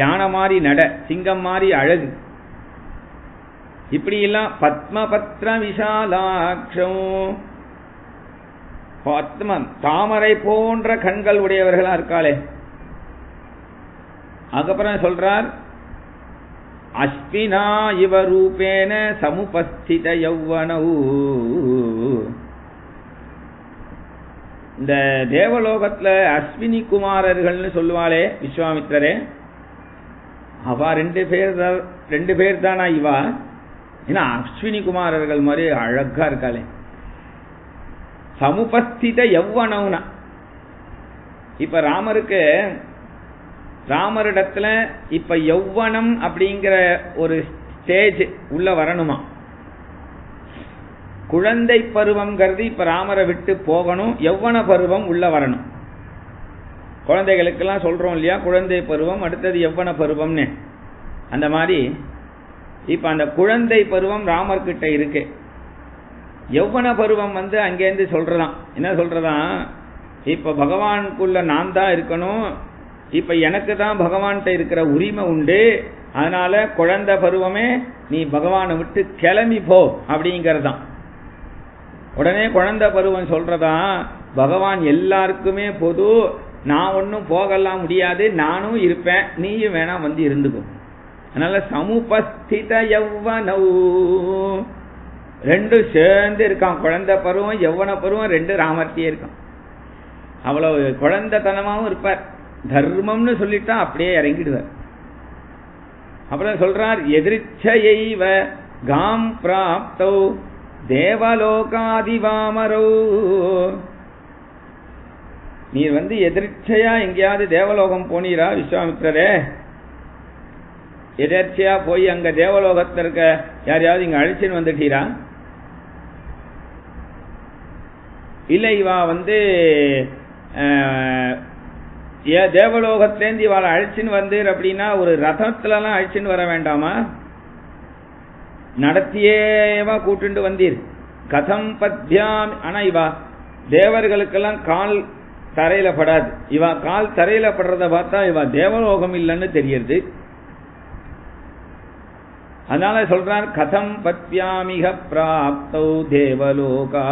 யானை மாதிரி நட, சிங்கம் மாதிரி அழகு. இப்படி எல்லாம் பத்மபத்ர விஷாலாட்சம், பத்மம் தாமரை போன்ற கண்கள் உடையவர்களா இருக்காளே. அதுக்கப்புறம் சொல்றார், அஸ்வினா இவ ரூபேன சமுபஸ்தித யௌவனௌ. இந்த தேவலோகத்துல அஸ்வினி குமாரர்கள்னு சொல்லுவாளே விஸ்வாமித்திரரே, அவ 2 பேர் தானா இவா? ஏன்னா அஸ்வினி குமாரர்கள் மாதிரி அழகா இருக்காளே. சமுபஸ்தித யௌவனௌனா, இப்ப ராமரிடத்துல இப்ப யௌவனம் அப்படிங்கிற ஒரு ஸ்டேஜ் உள்ள வரணுமா. குழந்தை பருவம்ங்கிறது இப்ப ராமரை விட்டு போகணும், யௌவன பருவம் உள்ள வரணும். குழந்தைகளுக்கெல்லாம் சொல்றோம் இல்லையா, குழந்தை பருவம் அடுத்தது யௌவன பருவம்னு. அந்த மாதிரி இப்ப அந்த குழந்தை பருவம் ராமர்கிட்ட இருக்கு. யௌவன பருவம் அங்கேருந்து சொல்றதான். என்ன சொல்றதான், இப்ப பகவானுக்குள்ள நான் தான் இருக்கணும், இப்ப எனக்கு தான் பகவான்கிட்ட இருக்கிற உரிமை உண்டு, அதனால குழந்தை பருவமே நீ பகவானை விட்டு கிளம்பி போ அப்படிங்கறதான். உடனே குழந்தை பருவம் சொல்றதா, பகவான் எல்லாருக்குமே பொது, நான் ஒன்னும் போகலாம் முடியாது, நானும் இருப்பேன், நீயும் வேணா இருந்துக்கும். அதனால சமுபஸ்தித யௌவனௌ, 2 சேர்ந்து இருக்கான். குழந்தை பருவம் யௌவன பருவம் 2 ராமர்த்தியே இருக்கான். அவ்வளவு குழந்தைத்தனமாவும் இருப்பார். தர்மம்னு சொல்லிட்டா அப்படியே இறங்கிடுவார். அப்புறம் சொல்றார், எதிர்ச்சையைவ காம் பிராப்தௌ தேவலோகாதிவாமரோ. நீர் எதிர்ச்சையா எங்கேயாவது தேவலோகம் போனீரா விஸ்வாமித்திரரே? எதிர்ச்சையா போய் அங்க தேவலோகத்தில் இருக்க யாரையாவது இங்க அழிச்சுன்னு வந்துட்டீரா? இல்ல இவா தேவலோகத்திலேருந்து இவாளை அழிச்சுன்னு வந்தீர் அப்படின்னா ஒரு ரதத்துலலாம் அழிச்சுன்னு வர வேண்டாமா? நடத்தியேவா கூட்டுண்டு வந்தீர். கதம் பத்யாம். ஆனா இவா தேவர்களுக்கெல்லாம் கால் தரையில படாது. இவா கால் தரையில படுறத பார்த்தா இவா தேவலோகம் இல்லைன்னு தெரியுது. அதனால சொல்றார், கதம் பத்யாமிக பிராப்தௌ தேவலோகாதிவாமரௌ.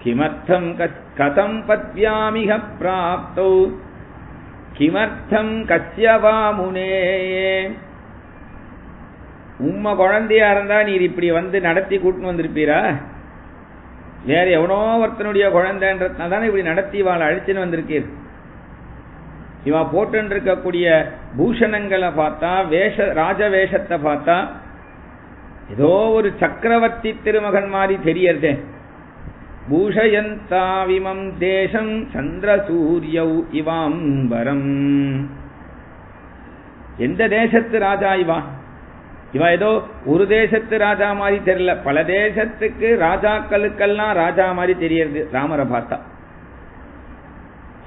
கிமர்த்தம் கதம் பத்யாமிக பிராப்தௌ கிமர்த்தம் கஸ்யவா முனே. உம்ம குழந்தையா இருந்தா நீர் இப்படி நடத்தி கூட்டின்னு வந்திருப்பீரா? வேற எவனோ ஒருத்தனுடைய குழந்தைன்றதுனால இப்படி நடத்தி இவாளை அழிச்சுன்னு வந்திருக்கீர். இவா போட்டு இருக்கக்கூடிய பூஷணங்களை பார்த்தா, ராஜ வேஷத்தை பார்த்தா ஏதோ ஒரு சக்கரவர்த்தி திருமகன் மாதிரி தெரியறதே. பூஷயந்தாவிமம் தேசம் சந்திரசூரியௌ இவாம்பரம். எந்த தேசத்து ராஜா இவா? இவா ஏதோ ஒரு தேசத்து ராஜா மாதிரி தெரியல, பல தேசத்துக்கு ராஜாக்களுக்கெல்லாம் ராஜா மாதிரி தெரியறது ராமரை பார்த்தா.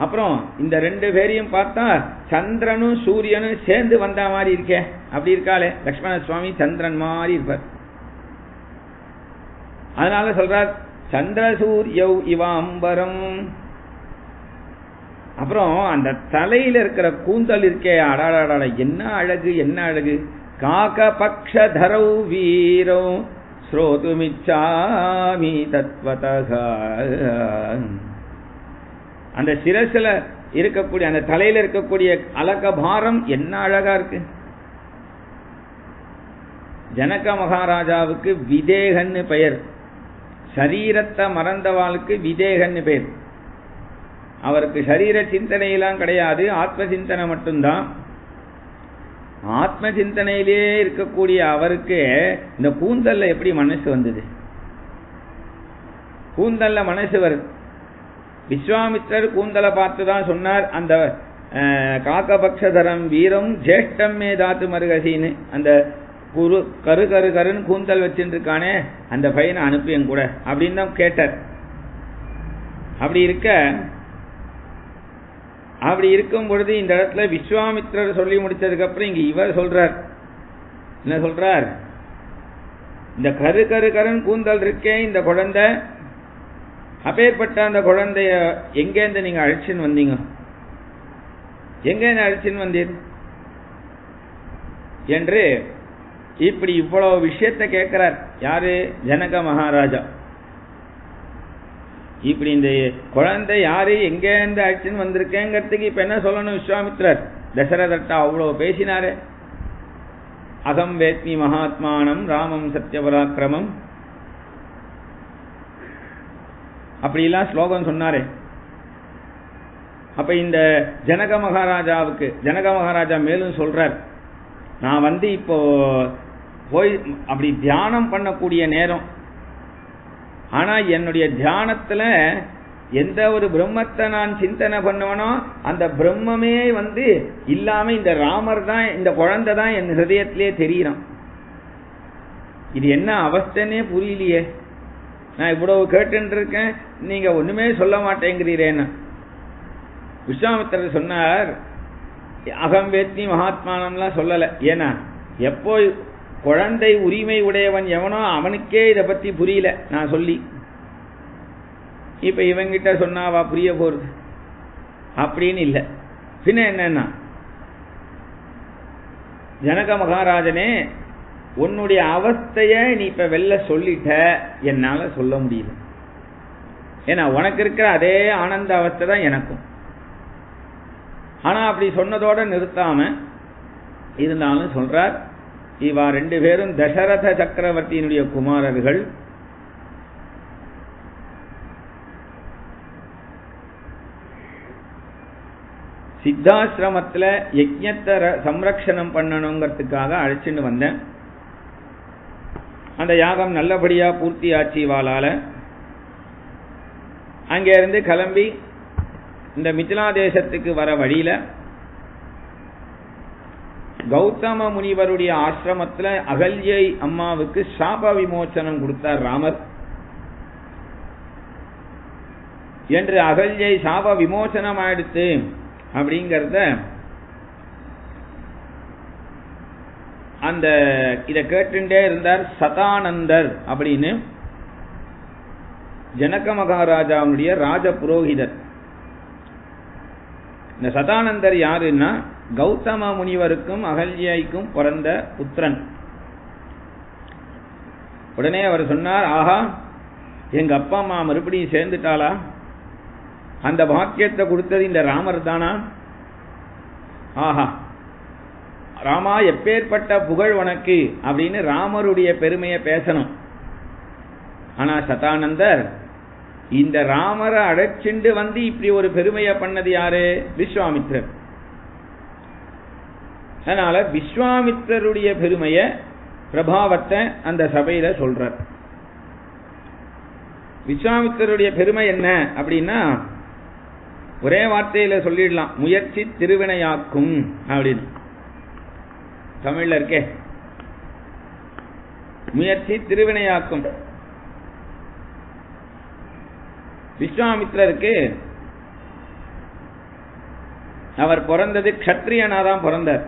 அப்புறம் இந்த ரெண்டு பேரையும் பார்த்தா சந்திரனும் சூரியனும் சேர்ந்து வந்த மாதிரி இருக்கே, அப்படி இருக்காளே லக்ஷ்மண சுவாமி சந்திரன் மாதிரி இருப்பார். அதனால சொல்றார் சந்திரசூரியௌ இவாம்பரம். அப்புறம் அந்த தலையில இருக்கிற கூந்தல் இருக்கே, அடாடாட என்ன அழகு என்ன அழகு. காகபக்ஷதரௌ வீரோ ஸ்ரோதுமிச்சாமி தத்வதஹ. அந்த சிரசுல இருக்கக்கூடிய அந்த தலையில இருக்கக்கூடிய அலகபாரம் என்ன அழகா இருக்கு. ஜனக மகாராஜாவுக்கு விதேகன்னு பெயர், சரீரத்தை மறந்தவாளுக்கு விதேகன்னு பெயர். அவருக்கு சரீர சிந்தனையெல்லாம் கிடையாது, ஆத்ம சிந்தனை மட்டும்தான். ஆத்ம சிந்தனையிலே இருக்கக்கூடிய அவருக்கு இந்த கூந்தல்ல எப்படி மனசு வந்தது? கூந்தல்ல மனசு வருது. விஸ்வாமித்திரர் கூந்தலை பார்த்துதான் சொன்னார், அந்த காகபக்ஷதரம் வீரம் ஜேஷ்டம் மே தாத்து மருகசின்னு, அந்த கரு கரு கருன்னு கூந்தல் வச்சுட்டு இருக்கானே அந்த பையனை அனுப்பியும் கூட அப்படின்னு தான் கேட்டார். அப்படி இருக்கும் பொழுது இந்த இடத்துல விஸ்வாமித்திரர் சொல்லி முடிச்சதுக்கு அப்புறம் இங்க இவர் சொல்றார், என்ன சொல்றார்? இந்த கரு கரு கருன்னு கூந்தல் இருக்கே இந்த குழந்தை, அப்பேற்பட்ட அந்த குழந்தைய எங்கேருந்து நீங்க அழைச்சின்னு வந்தீங்க? எங்கேருந்து அழைச்சின்னு வந்தீர் என்று இப்படி இவ்வளவு விஷயத்தை கேட்கிறார். யாரு? ஜனக மகாராஜா. இப்படி இந்த குழந்தை யாரு எங்கேருந்து அழைச்சின்னு வந்திருக்கேங்கிறதுக்கு இப்ப என்ன சொல்லணும் விஸ்வாமித்திரர்? தசரதட்டா அவ்வளவு பேசினாரு. அகம் வேத்மி மகாத்மானம் ராமம் சத்யபராக்கிரமம் அப்படிலாம் ஸ்லோகம் சொன்னாரே. அப்ப இந்த ஜனக மகாராஜா மேலும் சொல்றார், நான் இப்போ போய் அப்படி தியானம் பண்ணக்கூடிய நேரம், ஆனா என்னுடைய தியானத்துல எந்த ஒரு பிரம்மத்தை நான் சிந்தனை பண்ணுவனோ அந்த பிரம்மமே இல்லாம இந்த ராமர் தான், இந்த குழந்தை தான் என் ஹிருதயத்திலே தெரியுறான். இது என்ன அவஸ்தைன்னே புரியலையே. நான் இவ்வளவு கேட்டு இருக்கேன், நீங்க ஒண்ணுமே சொல்ல மாட்டேங்கிறீரேன்னு. விஸ்வாமித்திரர் சொன்னார், அகம் வேத்மி மகாத்மானம்லாம் சொல்லல. ஏன்னா எப்போ குழந்தை உரிமை உடையவன் எவனோ அவனுக்கே இதை பத்தி புரியல நான் சொல்லி. இப்ப இவங்கிட்ட சொன்னாவா புரிய போறது அப்படின்னு இல்லை. பின்ன என்னன்னா, ஜனக மகாராஜனே உன்னுடைய அவஸ்தைய நீ இப்ப வெளில சொல்லிட்ட, என்னால சொல்ல முடியல. ஏன்னா உனக்கு இருக்கிற அதே ஆனந்த அவஸ்தை தான் எனக்கும். ஆனா அப்படி சொன்னதோட நிறுத்தாம இருந்தாலும் சொல்றார், இவா ரெண்டு பேரும் தசரத சக்கரவர்த்தியினுடைய குமாரர்கள். சித்தாசிரமத்துல யஜ்ஞத்தை சம்ரக்ஷணம் பண்ணணுங்கிறதுக்காக அழைச்சின்னு வந்தேன். அந்த யாகம் நல்லபடியா பூர்த்தி ஆச்சு வாளால. அங்கே இருந்து கிளம்பி இந்த மிதிலா தேசத்துக்கு வர வழியில கௌதம முனிவருடைய ஆசிரமத்துல அகல்யை அம்மாவுக்கு சாப விமோச்சனம் கொடுத்தார் ராமர். என்று அகல்யை சாப விமோச்சனம் ஆயிடுத்து அப்படிங்கறத அந்த இத கேட்டுட்டே இருந்தார் சதானந்தர் அப்படின்னு. ஜனக மகாராஜாவுடைய ராஜ புரோகிதர். இந்த சதானந்தர் யாருன்னா கௌதம முனிவருக்கும் அகல்யைக்கும் பிறந்த புத்திரன். உடனே அவர் சொன்னார், ஆஹா எங்க அப்பா அம்மா மறுபடியும் சேர்ந்துட்டாளா? அந்த பாக்கியத்தை கொடுத்தது இந்த ராமர் தானா? ஆஹா ராமா எப்பேற்பட்ட புகழ் உனக்கு அப்படின்னு ராமருடைய பெருமையை பேசணும். ஆனா சதானந்தர் இந்த ராமரை அடைச்சிண்டு இப்படி ஒரு பெருமையை பண்ணது யாரு? விஸ்வாமித்திரர். அதனால விஸ்வாமித்திரருடைய பெருமைய பிரபாவத்தை அந்த சபையில சொல்றார். விஸ்வாமித்திரருடைய பெருமை என்ன அப்படின்னா ஒரே வார்த்தையில சொல்லிடலாம், முயற்சி திருவினையாக்கும் அப்படின்னு தமிழ்ல இருக்கே. முயற்சி திருவினையாக்கும். விஸ்வாமித்திரருக்கு அவர் பிறந்தது க்ஷத்ரியனாதான் பிறந்தார்.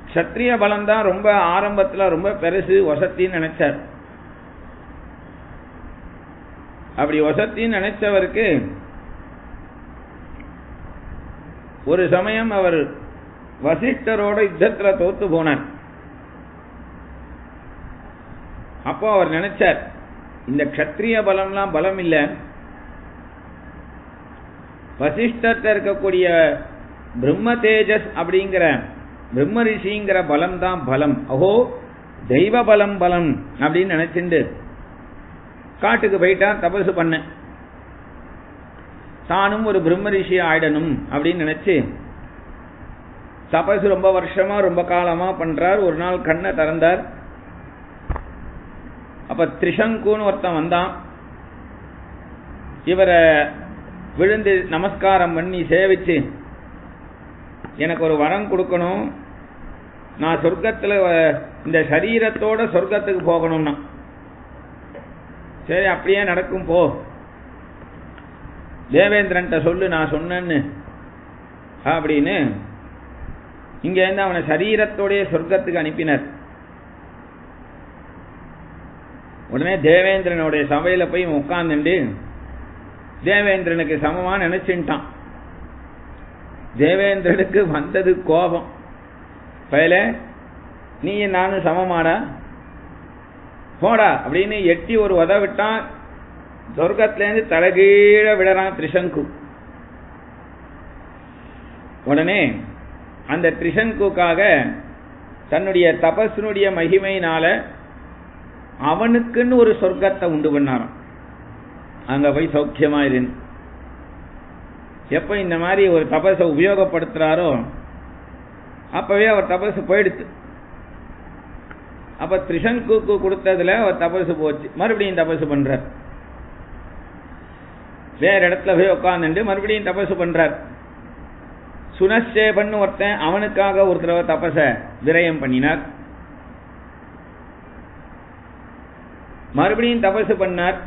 க்ஷத்ரிய பலம் தான் ரொம்ப ஆரம்பத்தில் ரொம்ப பெருசு வசத்தின்னு நினைச்சார். அப்படி வசத்தின்னு நினைச்சவருக்கு ஒரு சமயம் அவர் வசிஷ்டரோட யுத்தத்தில் தோத்து போனார். அப்போ அவர் நினைச்சார், இந்த க்ஷத்ரிய பலம்லாம் பலம் இல்லை, வசிஷ்டத்தில் இருக்கக்கூடிய பிரம்ம தேஜஸ் அப்படிங்கிற பிரம்ம ரிஷிங்கிற பலம் தான் பலம், அஹோ தெய்வ பலம் பலம் அப்படின்னு நினைச்சுண்டு காட்டுக்கு போயிட்டார் தபசு பண்ண. தானும் ஒரு பிரம்ம ரிஷி ஆயிடணும் அப்படின்னு நினைச்சு தபசு ரொம்ப வருஷமா ரொம்ப காலமா பண்றார். ஒரு நாள் கண்ணை திறந்தார். அப்ப திரிசங்குன்னு ஒருத்தன் வந்தான். இவரை விழுந்து நமஸ்காரம் பண்ணி சேவிச்சு, எனக்கு ஒரு வரம் கொடுக்கணும், நான் சொர்க்கத்தில் இந்த சரீரத்தோட சொர்க்கத்துக்கு போகணும்னா. சரி அப்படியே நடக்கும் போ, தேவேந்திரன்ட்ட சொல்லு நான் சொன்னேன்னு அப்படின்னு இங்கேருந்து அவனை சரீரத்தோடைய சொர்க்கத்துக்கு அனுப்பினார். உடனே தேவேந்திரனுடைய சபையில போய் உட்கார்ந்துட்டு தேவேந்திரனுக்கு சமமா நினைச்சுட்டான். தேவேந்திரனுக்கு வந்தது கோபம். பயல நீ நானும் சமமாடா, போடா அப்படின்னு எட்டி ஒரு உத விட்டான். சொர்க்கத்திலேருந்து தலைகீழ விடறான் திரிசங்கு. உடனே அந்த திரிசங்குக்காக தன்னுடைய தபஸினுடைய மகிமையினால அவனுக்குன்னு ஒரு சொர்க்கத்தை உண்டு பண்ணாராம். அங்க போய் சௌக்கியமா இருந்து எப்ப இந்த மாதிரி ஒரு தபஸை உபயோகப்படுத்துறாரோ அப்பவே அவர் தபசு போயிடுச்சு. அப்ப திரிசங்குக்கு கொடுத்ததுல அவர் தபசு போச்சு. மறுபடியும் தபசு பண்றார். வேற இடத்துல போய் உட்கார்ந்து மறுபடியும் தபசு பண்றார். சுனசேபன் ஒருத்தன் அவனுக்காக ஒரு தடவை தபச விரயம் பண்ணினார். மறுபடியும் தபசு பண்ணார்.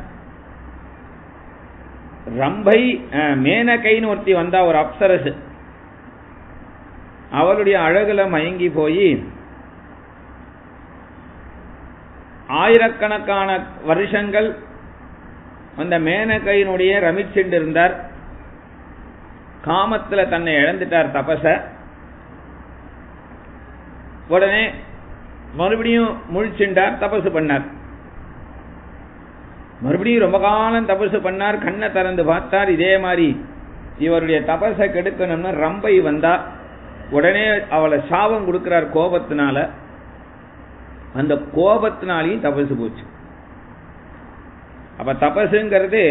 ரம்பை மேனகைன்னு ஒருத்தி வந்தா, ஒரு அப்சரசு. அவளுடைய அழகுல மயங்கி போய் ஆயிரக்கணக்கான வருஷங்கள் அந்த மேனகையினுடைய ரமிச்சென்று இருந்தார். காமத்துல தன்னை இழந்துட்டார் தபச. உடனே மறுபடியும் முழிச்சுண்டார், தபசு பண்ணார். மறுபடியும் ரொம்ப காலம் தபசு பண்ணார். கண்ணை திறந்து பார்த்தார். இதே மாதிரி இவருடைய தபசை கெடுக்கணும்னு ரம்பை வந்தா. உடனே அவளை சாபம் கொடுக்கிறார் கோபத்தினால. அந்த கோபத்தினாலையும் தபசு போச்சு. அப்ப தபசுங்கிறது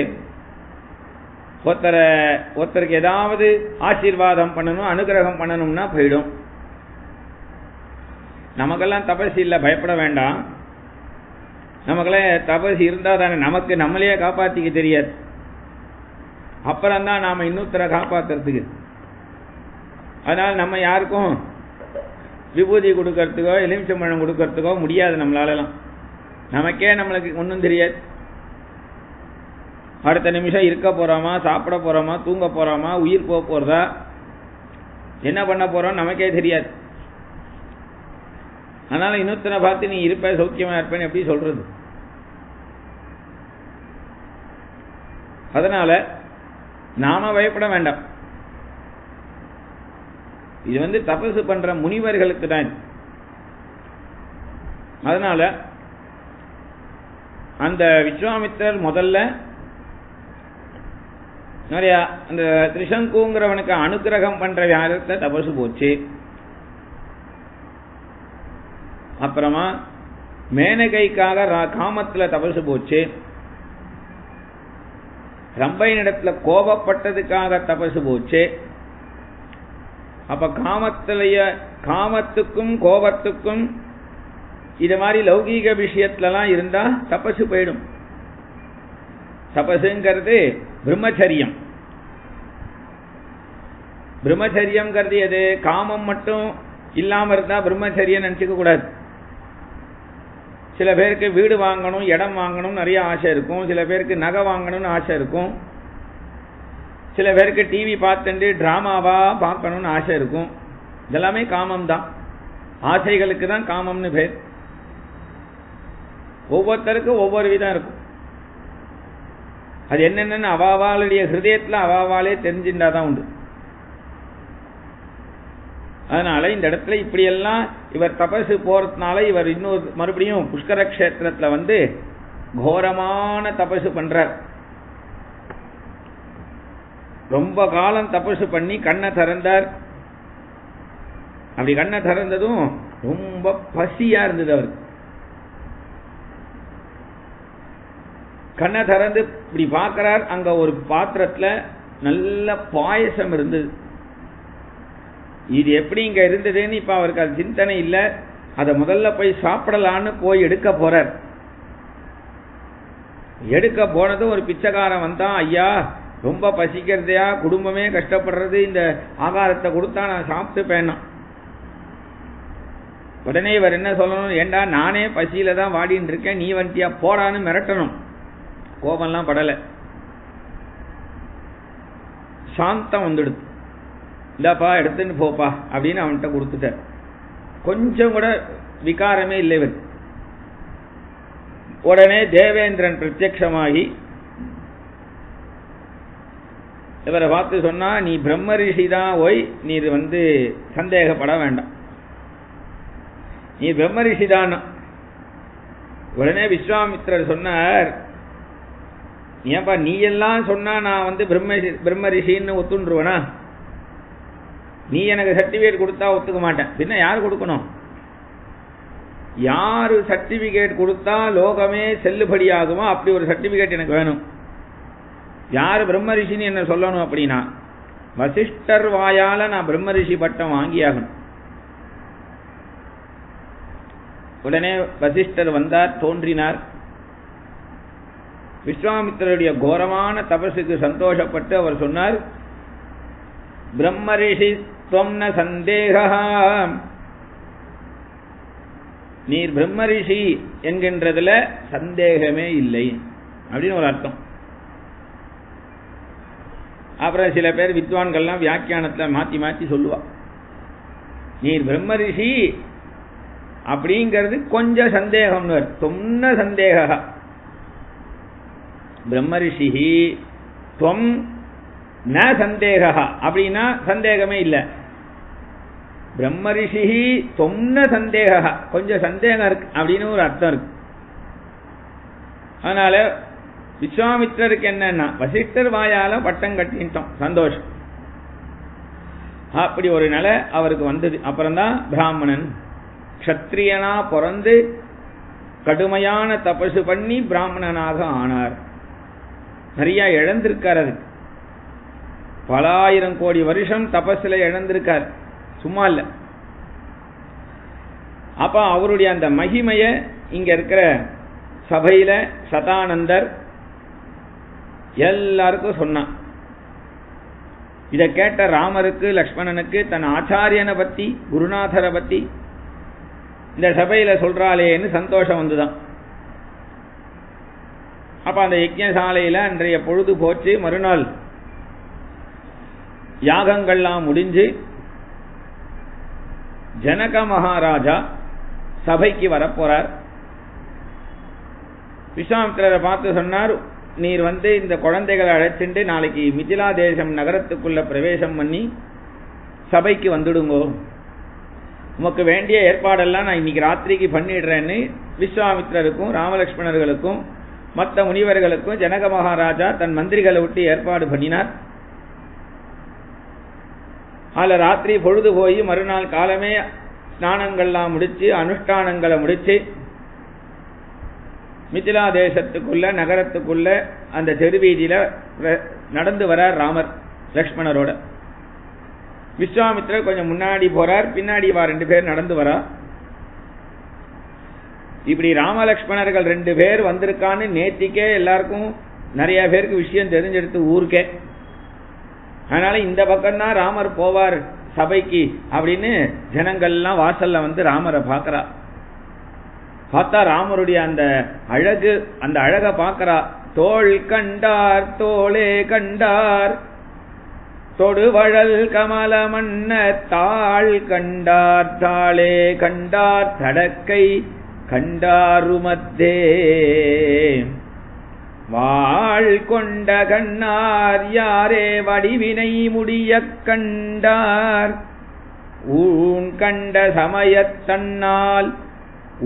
ஒருத்தருக்கு ஏதாவது ஆசீர்வாதம் பண்ணணும், அனுகிரகம் பண்ணணும்னா போயிடும். நமக்கெல்லாம் தபசு இல்லை, பயப்பட வேண்டாம். நமக்கெல்லாம் தபசு இருந்தா தானே நமக்கு நம்மளையே காப்பாற்றிக்க தெரியாது. அப்புறம்தான் நாம இன்னொருத்தரை காப்பாத்துறதுக்கு. அதனால நம்ம யாருக்கும் விபூதி கொடுக்கறதுக்கோ எலுமிச்சம்பழம் கொடுக்கறதுக்கோ முடியாது நம்மளாலலாம். நமக்கே நம்மளுக்கு ஒன்றும் தெரியாது. அடுத்த நிமிஷம் இருக்க போறோமா, சாப்பிட போறோமா, தூங்க போறோமா, உயிர் போக போறதா, என்ன பண்ண போறோம் நமக்கே தெரியாது. அதனால இன்னொருத்தனை பார்த்து நீ இருப்ப சௌக்கியமா இருப்பேன்னு எப்படி சொல்றது? அதனால நாம பயப்பட வேண்டாம். இது தபசு பண்ற முனிவர்களுக்கு தான். அதனால அந்த விஸ்வாமித்திரர் முதல்ல நிறைய அந்த திரிசங்குங்கிறவனுக்கு அனுகிரகம் பண்ற வியாழத்தை தபசு போச்சு. அப்புறமா மேனகைக்காக காமத்துல தபசு போச்சு. ரம்பையினிடத்துல கோபப்பட்டதுக்காக தபசு போச்சு. அப்ப காமத்துக்கும் கோபத்துக்கும் இது மாதிரி லௌகீக விஷயத்துலலாம் இருந்தா தபசு போயிடும். தபசுங்கிறது பிரம்மச்சரியம். பிரம்மச்சரியம்ங்கிறது எது? காமம் மட்டும் இல்லாம இருந்தா பிரம்மச்சரியம் நினைச்சுக்க கூடாது. சில பேருக்கு வீடு வாங்கணும், இடம் வாங்கணும் நிறைய ஆசை இருக்கும். சில பேருக்கு நகை வாங்கணும்னு ஆசை இருக்கும். சில பேருக்கு டிவி பார்த்துட்டு டிராமாவா பார்க்கணும்னு ஆசை இருக்கும். இதெல்லாமே காமம் தான். ஆசைகளுக்கு தான் காமம்னு பேர். ஒவ்வொருத்தருக்கும் ஒவ்வொரு விதம் இருக்கும். அது என்னென்னு அவாவாளுடைய ஹிருதயத்தில் அவாவாலே தெரிஞ்சுட்டாதான் உண்டு. அதனால இந்த இடத்துல இப்படியெல்லாம் இவர் தபசு போறதுனால இவர் இன்னொரு மறுபடியும் புஷ்கர கஷேத்திரத்துல வந்து கோரமான தபசு பண்றார். ரொம்ப காலம் தபசு பண்ணி கண்ணை திறந்தார். அப்படி கண்ணை திறந்ததும் ரொம்ப பசியா இருந்தது அவருக்கு. கண்ணை திறந்து இப்படி பார்க்கிறார். அங்க ஒரு பாத்திரத்துல நல்ல பாயசம் இருந்தது. இது எப்படி இங்க இருந்ததுன்னு இப்ப அவருக்கு அது சிந்தனை இல்லை. அதை முதல்ல போய் சாப்பிடலான்னு போய் எடுக்க போறார். எடுக்க போனது ஒரு பிச்சைக்காரன் வந்தான். ஐயா ரொம்ப பசிக்கிறதையா, குடும்பமே கஷ்டப்படுறது, இந்த ஆகாரத்தை கொடுத்தா நான் சாப்பிட்டு பேனான். உடனே இவர் என்ன சொல்லணும்? ஏண்டா நானே பசியில தான் வாடின்னு இருக்கேன், நீ வந்துட்டியா போடான்னு மிரட்டணும். கோபம்லாம் படலை, சாந்தம் வந்துடுது. இந்தாப்பா எடுத்துன்னு போப்பா அப்படின்னு அவன்கிட்ட கொடுத்துட்டார். கொஞ்சம் கூட விகாரமே இல்லை இவர். உடனே தேவேந்திரன் பிரத்யட்சமாகி இவரை பார்த்து சொன்னா, நீ பிரம்ம ரிஷி தான், ஓய் நீ வந்து சந்தேகப்பட வேண்டாம், நீ பிரம்ம ரிஷி தான். உடனே விஸ்வாமித்திரர் சொன்னார், ஏன்பா நீ எல்லாம் சொன்னா நான் வந்து பிரம்ம ரிஷின்னு ஒத்துன்றுவனா? நீ எனக்கு சர்டிபிகேட் கொடுத்தா ஒத்துக்க மாட்டேன். பின்ன யார் கொடுக்கணும்? யாரு சர்டிபிகேட் கொடுத்தா லோகமே செல்லுபடியாகுமோ அப்படி ஒரு சர்டிபிகேட் எனக்கு வேணும். யாரு பிரம்ம ரிஷின்னு என்ன சொல்லணும் அப்படின்னா, வசிஷ்டர் வாயால நான் பிரம்ம ரிஷி பட்டம் வாங்கியாகணும். உடனே வசிஷ்டர் வந்தார், தோன்றினார். விஸ்வாமித்திரருடைய கோரமான தபசுக்கு சந்தோஷப்பட்டு அவர் சொன்னார், பிரம்ம ரிஷி துவம் ந சந்தேகா, நீர் பிரம்ம ரிஷி என்கின்றதுல சந்தேகமே இல்லை அப்படின்னு ஒரு அர்த்தம். அப்புறம் சில பேர் வித்வான்கள்லாம் வியாக்கியானத்தில் மாற்றி மாற்றி சொல்லுவா, நீர் பிரம்ம ரிஷி அப்படிங்கிறது கொஞ்சம் சந்தேகம். தொன்ன சந்தேக பிரம்ம ரிஷி துவம் ந சந்தேக அப்படின்னா சந்தேகமே இல்லை. பிரம்ம ரிஷி தொன்ன சந்தேக கொஞ்சம் சந்தேகம் இருக்கு அப்படின்னு ஒரு அர்த்தம் இருக்கு. அதனால விஸ்வாமித்திரருக்கு என்னன்னா, வசிஷ்டர் வாயால பட்டம் கட்டிட்டோம், சந்தோஷம். அப்படி ஒரு நிலை அவருக்கு வந்தது. அப்புறம்தான் பிராமணன் க்ஷத்ரியனா பிறந்து கடுமையான தபசு பண்ணி பிராமணனாக ஆனார். நிறைய இழந்திருக்கார். அதுக்கு பல ஆயிரம் கோடி வருஷம் தபஸ்ல இழந்திருக்கார், சும்மா இல்ல. அப்ப அவருடைய அந்த மகிமைய இங்க இருக்கிற சபையில சதானந்தர் எல்லாருக்கும் சொன்னான். இதை கேட்ட ராமருக்கு லக்ஷ்மணனுக்கு தன் ஆச்சாரியனை பத்தி குருநாதரை பத்தி இந்த சபையில சொல்றாளேன்னு சந்தோஷம் வந்துதான். அப்ப அந்த யஜ்ஞசாலையில அன்றைய பொழுது போச்சு. மறுநாள் யாகங்கள்லாம் முடிஞ்சு ஜனக மகாராஜா சபைக்கு வரப்போறார். விஸ்வாமித்திரரை பார்த்து சொன்னார், நீர் வந்து இந்த குழந்தைகளை அழைச்சிட்டு நாளைக்கு மிதிலா தேசம் நகரத்துக்குள்ள பிரவேசம் பண்ணி சபைக்கு வந்துடுங்கோ, உமக்கு வேண்டிய ஏற்பாடெல்லாம் நான் இன்னைக்கு ராத்திரிக்கு பண்ணிடுறேன்னு விஸ்வாமித்திரருக்கும் ராமலட்சுமணர்களுக்கும் மற்ற முனிவர்களுக்கும் ஜனக மகாராஜா தன் மந்திரிகளை விட்டு ஏற்பாடு பண்ணினார். அதில் ராத்திரி பொழுது போய் மறுநாள் காலமே ஸ்நானங்கள்லாம் முடிச்சு அனுஷ்டானங்களை முடிச்சு மிதிலா தேசத்துக்குள்ள நகரத்துக்குள்ள அந்த தெருவீதியில நடந்து வரார் ராமர் லக்ஷ்மணரோட. விஸ்வாமித்திரர் கொஞ்சம் முன்னாடி போறார், பின்னாடி வா 2 பேர் நடந்து வரா. இப்படி ராமலட்சுமணர்கள் 2 பேர் வந்திருக்கான்னு நேத்திக்கே எல்லாருக்கும் நிறைய பேருக்கு விஷயம் தெரிஞ்செடுத்து ஊருக்கே. அதனால இந்த பக்கம் தான் ராமர் போவார் சபைக்கு அப்படின்னு ஜனங்கள்லாம் வாசல்ல வந்து ராமரை பார்க்கறா. பார்த்தா ராமருடைய அந்த அழக பார்க்கறா. தோள் கண்டார் தோளே கண்டார் தொடுவழல் கமல மன்ன தாள் கண்டார் தாளே கண்டார் தடக்கை கண்டாருமத்தே வாழ் கொண்ட கண்ணார் யாரே வடிவினை முடிய கண்டார் ஊன் கண்ட சமயத்தன்னால்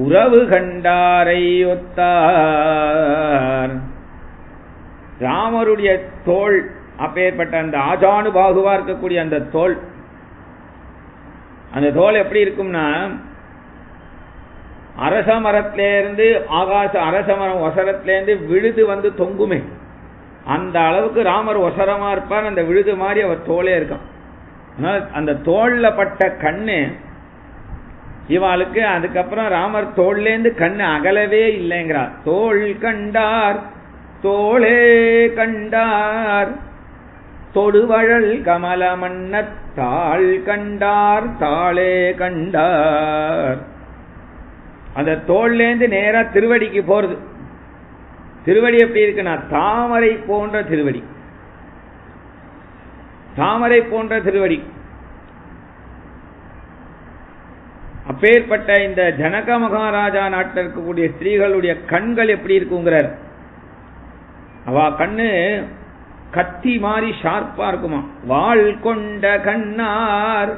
உறவு கண்டாரை ஒத்தார். ராமருடைய தோள் அப்பேற்பட்ட அந்த ஆஜானு பாகுவா இருக்கக்கூடிய அந்த தோள் எப்படி இருக்கும்னா அரச மரத்திலேருந்து அரச மரம் ஒசரத்திலேருந்து விழுது வந்து தொங்குமே அந்த அளவுக்கு ராமர் ஒசரமா இருப்பார். அந்த விழுது மாதிரி அவர் தோளே இருக்கான். அதனால அந்த தோல்ல பட்ட கண்ணு இவாளுக்கு அதுக்கப்புறம் ராமர் தோல்லேருந்து கண்ணு அகலவே இல்லைங்கிறார். தோள் கண்டார் தோளே கண்டார் தொடுவழல் கமல மன்ன தாள் கண்டார் தாளே கண்டார். அந்த தோல்லேருந்து நேரா திருவடிக்கு போறது. திருவடி எப்படி இருக்குன்னா தாமரை போன்ற திருவடி. தாமரை போன்ற திருவடி. அப்பேற்பட்ட இந்த ஜனக மகாராஜா நாட்டில் இருக்கக்கூடிய ஸ்திரீகளுடைய கண்கள் எப்படி இருக்குங்கிறார். அவ கண்ணு கத்தி மாதிரி ஷார்ப்பா இருக்குமா. வாழ் கொண்ட கண்ணார்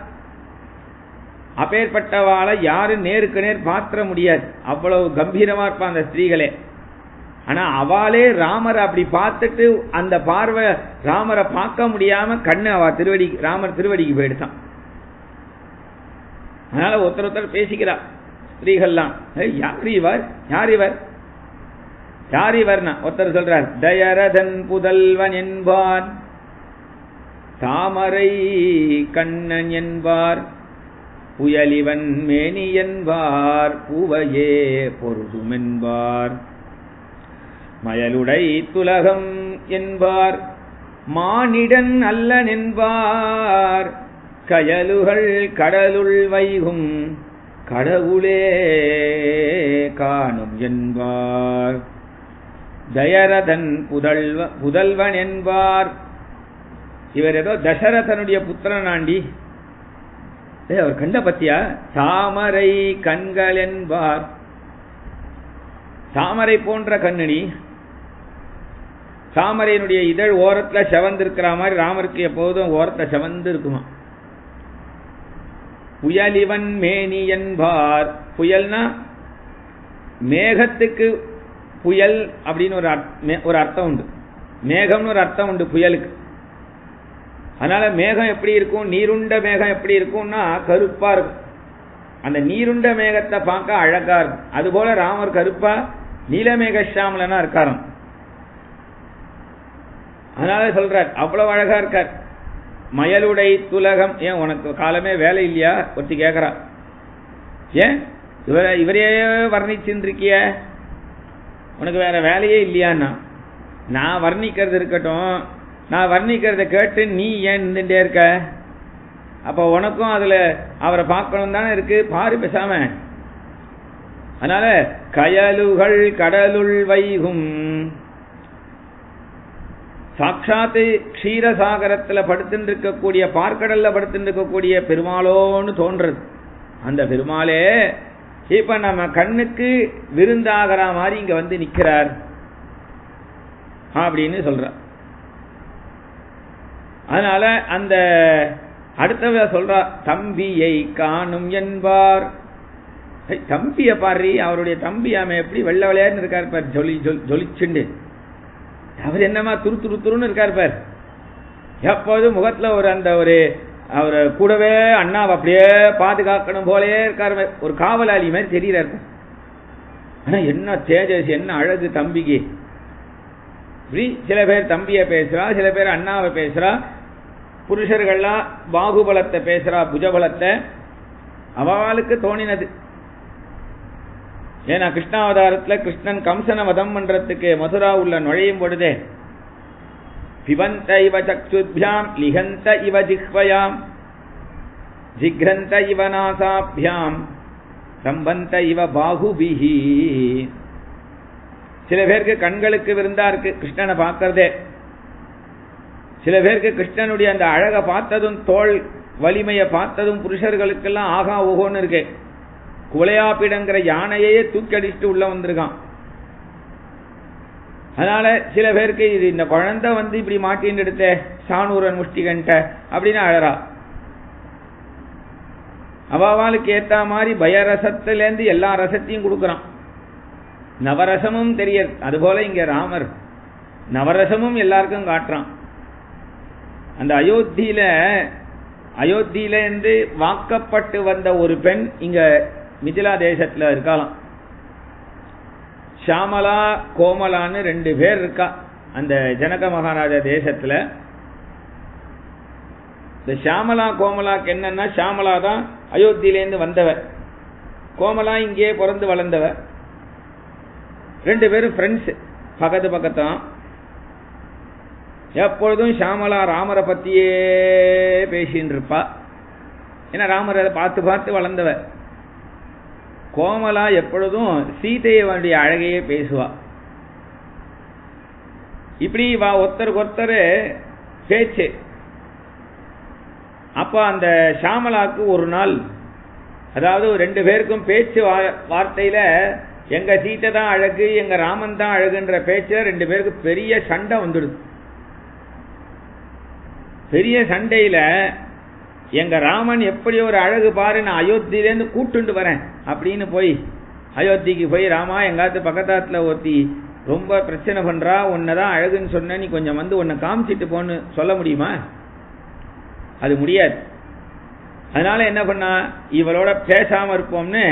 அப்பேற்பட்டவாளை யாரும் நேருக்கு நேர் பார்த்திட முடியாது. அவ்வளவு கம்பீரமா இருப்பான் அந்த ஸ்திரீகளே. ஆனா அவளே ராமரை அப்படி பார்த்துட்டு அந்த பார்வை ராமரை பார்க்க முடியாம கண்ணு ராமர் திருவடிக்கு போயிடுதான். அதனால ஒருத்தர் பேசிக்கிறா ஸ்திரீகள்லாம், யார் இவர்னா ஒருத்தர் சொல்றார், தயரதன் புதல்வன் என்பார் தாமரை கண்ணன் என்பார் புயலிவன் மேனி என்பார் பூவையே பொருதுமென்பார் மயலுடை துலகம் என்பார் மானிடன் அல்லன் என்பார் கயலுகள் கடலுள் வைகும் கடவுளே காணும் என்பார் தயரதன் புதல்வன் என்பார். இவர் ஏதோ தசரதனுடைய புத்திரனாண்டி, அவர் கண்ட பத்தியா தாமரை கண்கள் என்பார். தாமரை போன்ற கண்ணனி, தாமரையினுடைய இதழ் ஓரத்துல செவந்திருக்கிற மாதிரி ராமருக்கு எப்போதும் ஓரத்துல செவந்து இருக்குமா. புயலிவன் மேனி என்பார். புயல்னா மேகத்துக்கு புயல் அப்படின்னு ஒரு அர்த்தம் உண்டு. மேகம்னு ஒரு அர்த்தம் உண்டு புயலுக்கு. அதனால மேகம் எப்படி இருக்கும், நீருண்ட மேகம் எப்படி இருக்கும்னா கருப்பா இருக்கும். அந்த நீருண்ட மேகத்தை பார்க்க அழகா இருக்கும். அதுபோல ராமர் கருப்பா நீலமேகஷாமலனா இருக்காராம். அதனால சொல்றார் அவ்வளவு அழகா இருக்கார். மயலுடை துலகம். ஏன் உனக்கு காலமே வேலை இல்லையா ஒருத்தி கேட்கறா. ஏன் இவரே வர்ணிச்சுருக்கிய, உனக்கு வேற வேலையே இல்லையான்னா, நான் வர்ணிக்கிறது இருக்கட்டும், நான் வர்ணிக்கிறத கேட்டு நீ ஏன் இருந்துட்டே இருக்க? அப்ப உனக்கும் அதுல அவரை பார்க்கணும் தானே இருக்கு, பாரு பேசாம. அதனால கயலுகள் கடலுள் வைகும், சாட்சாத்து க்ஷீரசாகரத்துல படுத்துட்டு இருக்கக்கூடிய பார்க்கடல்ல படுத்துட்டு இருக்கக்கூடிய பெருமாளோன்னு தோன்றது. அந்த பெருமாளே இப்ப நம்ம கண்ணுக்கு விருந்தாகிற மாதிரி இங்க வந்து நிக்கிறார் அப்படின்னு சொல்ற. அதனால அந்த அடுத்த சொல்ற தம்பியை காணும் என்பார். தம்பிய பாரு, அவருடைய தம்பி அவன் எப்படி வெள்ள விளையாடுன்னு இருக்காரு பார், ஜொலிச்சுண்டு. அவர் என்னமா துருன்னு இருக்காரு பார். எப்போதும் முகத்துல ஒரு அவரை கூடவே அண்ணாவை அப்படியே பாதுகாக்கணும் போலே இருக்காரு, ஒரு காவலாளி மாதிரி தெரியறாரு. ஆனா என்ன தேஜஸ், என்ன அழகு தம்பிக்கு. சில பேர் தம்பிய பேசுறா, சில பேர் அண்ணாவை பேசுறா. புருஷர்கள்லாம் பாகுபலத்தை பேசுறா, புஜபலத்தை. அவளுக்கு தோணினது. ஏன்னா கிருஷ்ணாவதாரத்துல கிருஷ்ணன் கம்சன வதம் பண்றதுக்கு மதுரா உள்ள நுழையும் பொழுதே பிபந்த இவ சக்ஷுத்யாம் லிகந்த இவ ஜிஹ்வயாம் ஜிக்ரந்த இவ நாசாபியாம் சம்பந்த இவ பாகுபிஹி. சில பேருக்கு கண்களுக்கு விருந்தா இருக்கு கிருஷ்ணனை பார்க்கறதே. சில பேருக்கு கிருஷ்ணனுடைய அந்த அழகை பார்த்ததும் தோல் வலிமையை பார்த்ததும் புருஷர்களுக்கெல்லாம் ஆகா ஓகோன்னு இருக்கு. குலையாப்பிடங்கிற யானையே தூக்கி அடிச்சுட்டு உள்ள வந்திருக்கான். அதனால சில பேருக்கு இது இந்த குழந்தை வந்து இப்படி மாட்டின்னு எடுத்த சானூரன் முஷ்டிகன்ட்ட அப்படின்னு அழறா. அவாவாளுக்கு ஏத்த மாதிரி பயரசத்திலேருந்து எல்லா ரசத்தையும் கொடுக்கறான். நவரசமும் தெரியாது. அதுபோல இங்க ராமர் நவரசமும் எல்லாருக்கும் காட்டுறான். அந்த அயோத்தியில இருந்து வாக்கப்பட்டு வந்த ஒரு பெண் இங்க மிதிலா தேசத்துல இருக்கலாம். ஷாமலா கோமலான்னு 2 பேர் இருக்கா அந்த ஜனக மகாராஜா தேசத்துல. இந்த ஷாமலா கோமலாக்கு என்னன்னா, ஷாமலா தான் அயோத்தியிலேருந்து வந்தவ, கோமலா இங்கே பிறந்து வளர்ந்தவ. 2 பேரும் ஃப்ரெண்ட்ஸ், பக்கத்து பக்கத்தான். எப்பொழுதும் ஷாமலா ராமரை பத்தியே பேசின்னு இருப்பா. ஏன்னா ராமரை பார்த்து பார்த்து வளர்ந்தவ. கோமலா எப்பொழுதும் சீதையுடைய அழகையே பேசுவா. இப்படி வா ஒருத்தருக்கு ஒருத்தர் பேச்சு. அப்ப அந்த ஷாமலாக்கு ஒரு நாள், அதாவது 2 பேருக்கும் பேச்சு வார்த்தையில எங்க சீத்தை தான் அழகு, எங்க ராமன் தான் அழகுன்ற பேச்சுல 2 பேருக்கு பெரிய சண்டை வந்துடுது. பெரிய சண்டையில எங்க ராமன் எப்படி ஒரு அழகு பாரு, நான் அயோத்தியிலேருந்து கூட்டுண்டு வரேன் அப்படின்னு போய் அயோத்திக்கு போய், ராமா எங்காத்து பக்கத்தாத்துல ஒருத்தி ரொம்ப பிரச்சனை பண்றா, உன்னதான் அழகுன்னு சொன்ன, நீ கொஞ்சம் வந்து உன்னை காமிச்சிட்டு போன்னு சொல்ல முடியுமா? அது முடியாது. அதனால என்ன பண்ணா, இவளோட பேசாம இருப்போம்னு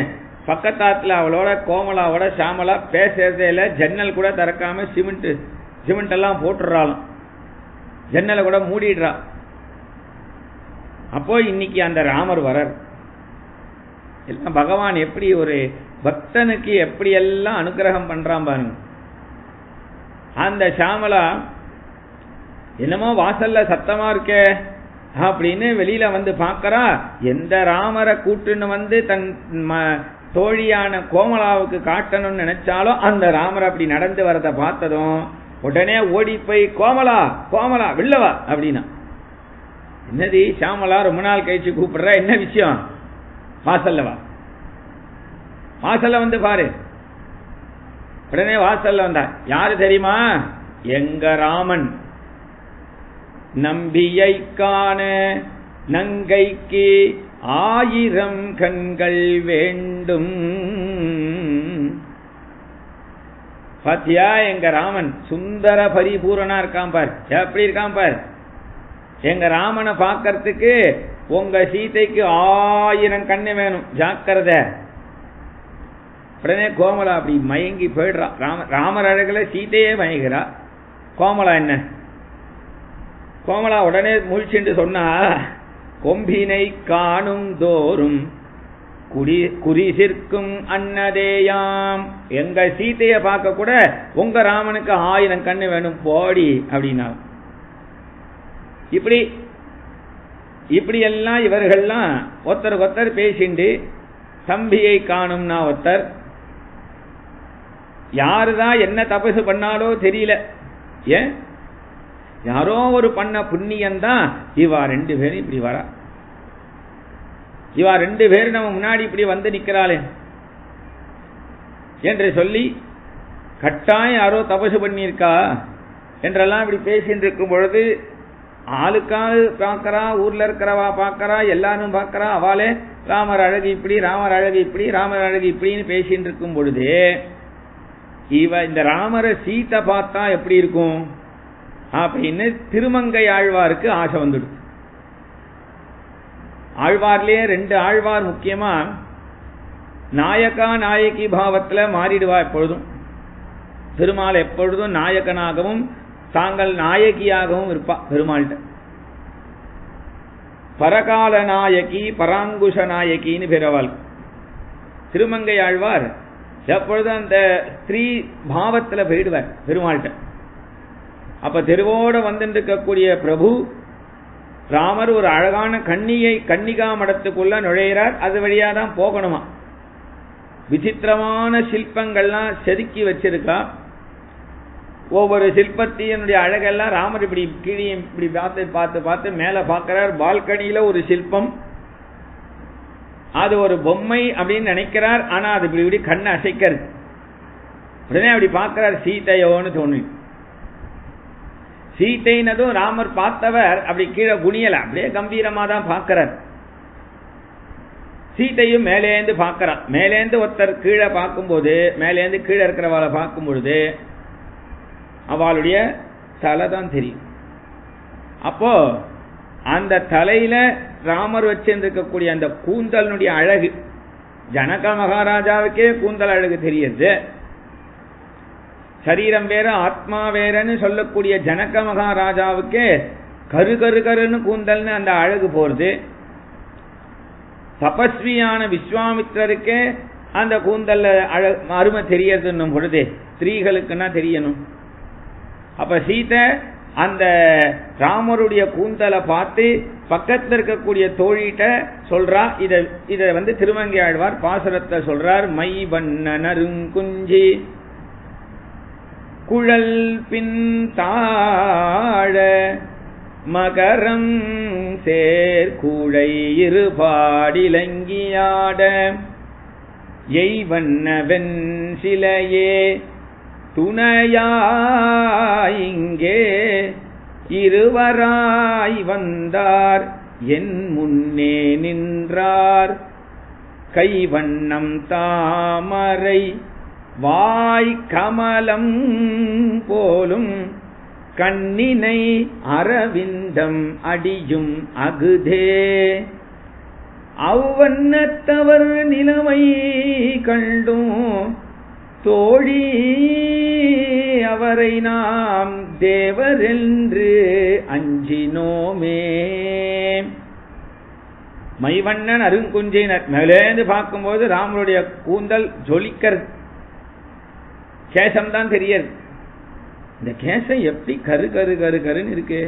பக்கத்தாத்துல அவளோட கோமலாவோட ஷாமலா பேசுறதே இல்லை. ஜன்னல் கூட திறக்காம சிமெண்ட் எல்லாம் போட்டுறாளாம், ஜன்னலை கூட மூடிடுறா. அப்போ இன்னைக்கு அந்த ராமர் வரார். எல்லாம் பகவான் எப்படி ஒரு பக்தனுக்கு எப்படி எல்லாம் அனுகிரகம் பண்றான் பாருங்க. அந்த ஷாமலா என்னமோ வாசல்ல சத்தமா இருக்கே அப்படின்னு வெளியில வந்து பாக்கறா. எந்த ராமரை கூட்டுன்னு வந்து தன் தோழியான கோமலாவுக்கு காட்டணும்னு நினைச்சாலும் அந்த ராமர் அப்படி நடந்து வரத பார்த்ததும் உடனே ஓடி போய், கோமலா கோமலா வில்லவா அப்படின்னா. என்னது ஷாமலா ரொம்ப நாள் கழிச்சு கூப்பிடுற, என்ன விஷயம்? வாசல்லவா, வாசல்ல வந்து பாரு. உடனே வாசல்ல வந்தா. யாரு தெரியுமா? எங்க ராமன். நம்பியை காண நங்கைக்கு 1000 கண்கள் வேண்டும். பாத்தியா, எங்க ராமன் சுந்தர பரிபூரணா இருக்கான் பார், எப்படி இருக்கான் பார். எங்க ராமனை பார்க்கறதுக்கு உங்க சீதைக்கு 1000 கண்ணு வேணும், ஜாக்கிரதை. உடனே கோமலா அப்படி மயங்கி போயிடுறா. ராமர் அழகுல சீதையே மயங்குறா. கோமலா என்ன, கோமலா உடனே முழிச்சுட்டு சொன்னா, கொம்பினை காணும் தோறும் குறிசிற்கும் அன்னதேயாம். எங்க சீதைய பார்க்க கூட உங்க ராமனுக்கு 1000 கண்ணு வேணும் போடி அப்படின்னா. இப்படி எல்லாம் இவர்கள்லாம் ஒருத்தருக்கு ஒருத்தர் பேசிண்டு, தம்பியை காணும்னா ஒருத்தர், யாருதான் என்ன தபசு பண்ணாலோ தெரியல. ஏன், யாரோ ஒரு பண்ண புண்ணியம்தான் இவா 2 பேரும் இப்படி வரா. இவா 2 பேரும் நம்ம முன்னாடி இப்படி வந்து நிக்கிறாளே என்று சொல்லி, கட்டாயம் யாரோ தபசு பண்ணியிருக்கா என்றெல்லாம் இப்படி பேசிட்டு இருக்கும் பொழுது, ஆளுக்காள் பார்க்கறா, ஊர்ல இருக்கிறவா பார்க்கறா, எல்லாரும் பார்க்கறா. அவளே ராமர் அழகு இப்படி, ராமர் அழகு இப்படி, ராமர் அழகு இப்படின்னு பேசிட்டு இருக்கும் பொழுது, இவ இந்த ராமரை சீத்தை பார்த்தா எப்படி இருக்கும் அப்படின்னு திருமங்கை ஆழ்வாருக்கு ஆசை வந்துடும். ஆழ்வார்லயே 2 ஆழ்வார் முக்கியமா நாயகா நாயகி பாவத்துல மாறிடுவா. எப்பொழுதும் பெருமாள் எப்பொழுதும் நாயகனாகவும் தாங்கள் நாயகியாகவும் இருப்பா. பெருமாள்கிட்ட பரகால நாயகி பராங்குஷ நாயகின்னு பெறவாள். திருமங்கை ஆழ்வார் எப்பொழுது அந்த ஸ்திரீ பாவத்தில் போயிடுவார் பெருமாள்கிட்ட. அப்ப தெருவோட வந்துருக்கக்கூடிய பிரபு ராமர் ஒரு அழகான கன்னிகா மடத்துக்குள்ள நுழைகிறார். அது வழியா தான் போகணுமா. விசித்திரமான சிற்பங்கள்லாம் செதுக்கி வச்சிருக்கா. ஒவ்வொரு சிற்பத்தினுடைய அழகெல்லாம் ராமர் இப்படி கீழே இப்படி பார்த்து பார்த்து பார்த்து மேல பார்க்கிறார். பால்கனியில ஒரு சிற்பம், அது ஒரு பொம்மை அப்படின்னு நினைக்கிறார். ஆனா அது இப்படி இப்படி கண்ணை அசைக்கிறது. உடனே அப்படி பார்க்கிறார், சீதையோன்னு தோணு. சீதைனதும் ராமர் பார்த்தவர் அப்படி கீழே குனியல, அப்படியே கம்பீரமா தான் பார்க்கிறார். சீதையும் மேலேந்து பார்க்கிறார். மேலேந்து ஒருத்தர் கீழே பார்க்கும்போது, மேலேந்து கீழே இருக்கிறவளை பார்க்கும் பொழுது அவளுடைய தலை தான் தெரியும். அப்போ அந்த தலையில ராமர் வச்சிருக்கக்கூடிய அந்த கூந்தலுடைய அழகு, ஜனக மகாராஜாவுக்கே கூந்தல் அழகு தெரியுது. சரீரம் வேற ஆத்மா வேறன்னு சொல்லக்கூடிய ஜனக மகாராஜாவுக்கே கரு கரு கருன்னு கூந்தல்னு அந்த அழகு போறது. தபஸ்வியான விஸ்வாமித்திரருக்கே அந்த கூந்தல் அருமை தெரியறதுன்னும் பொழுது ஸ்திரீகளுக்குன்னா தெரியணும். அப்ப சீதை அந்த ராமருடைய கூந்தலை பார்த்து பக்கத்தில் இருக்கக்கூடிய தோழிட்ட சொல்றா. இத திருமங்கை ஆழ்வார் பாசுரத்தை சொல்றார். மை வண்ண நறுங்குஞ்சி குழல் பின் தாழ மகரம் சேர்கூழை இருபாடிலங்கியாட எய்வண்ண வெண்சிலையே துணையாயிங்கே இருவராய் வந்தார் என் முன்னே நின்றார் கைவண்ணம் தாமரை வாய் கமலம் போலும் கண்ணினை அரவிந்தம் அடியும் அகுதே அவ்வண்ணத்தவர் நிலைமை கண்டும் தோழி அவரை நாம் தேவரென்று அஞ்சினோமே. மைவண்ணன் அருங்குஞ்சினர் மேலேந்து பார்க்கும்போது ராமருடைய கூந்தல் ஜொலிக்கிறது. கேசம் தான் தெரியாது. இந்த கேசம் எப்படி கரு கரு கரு கருன்னு இருக்கு.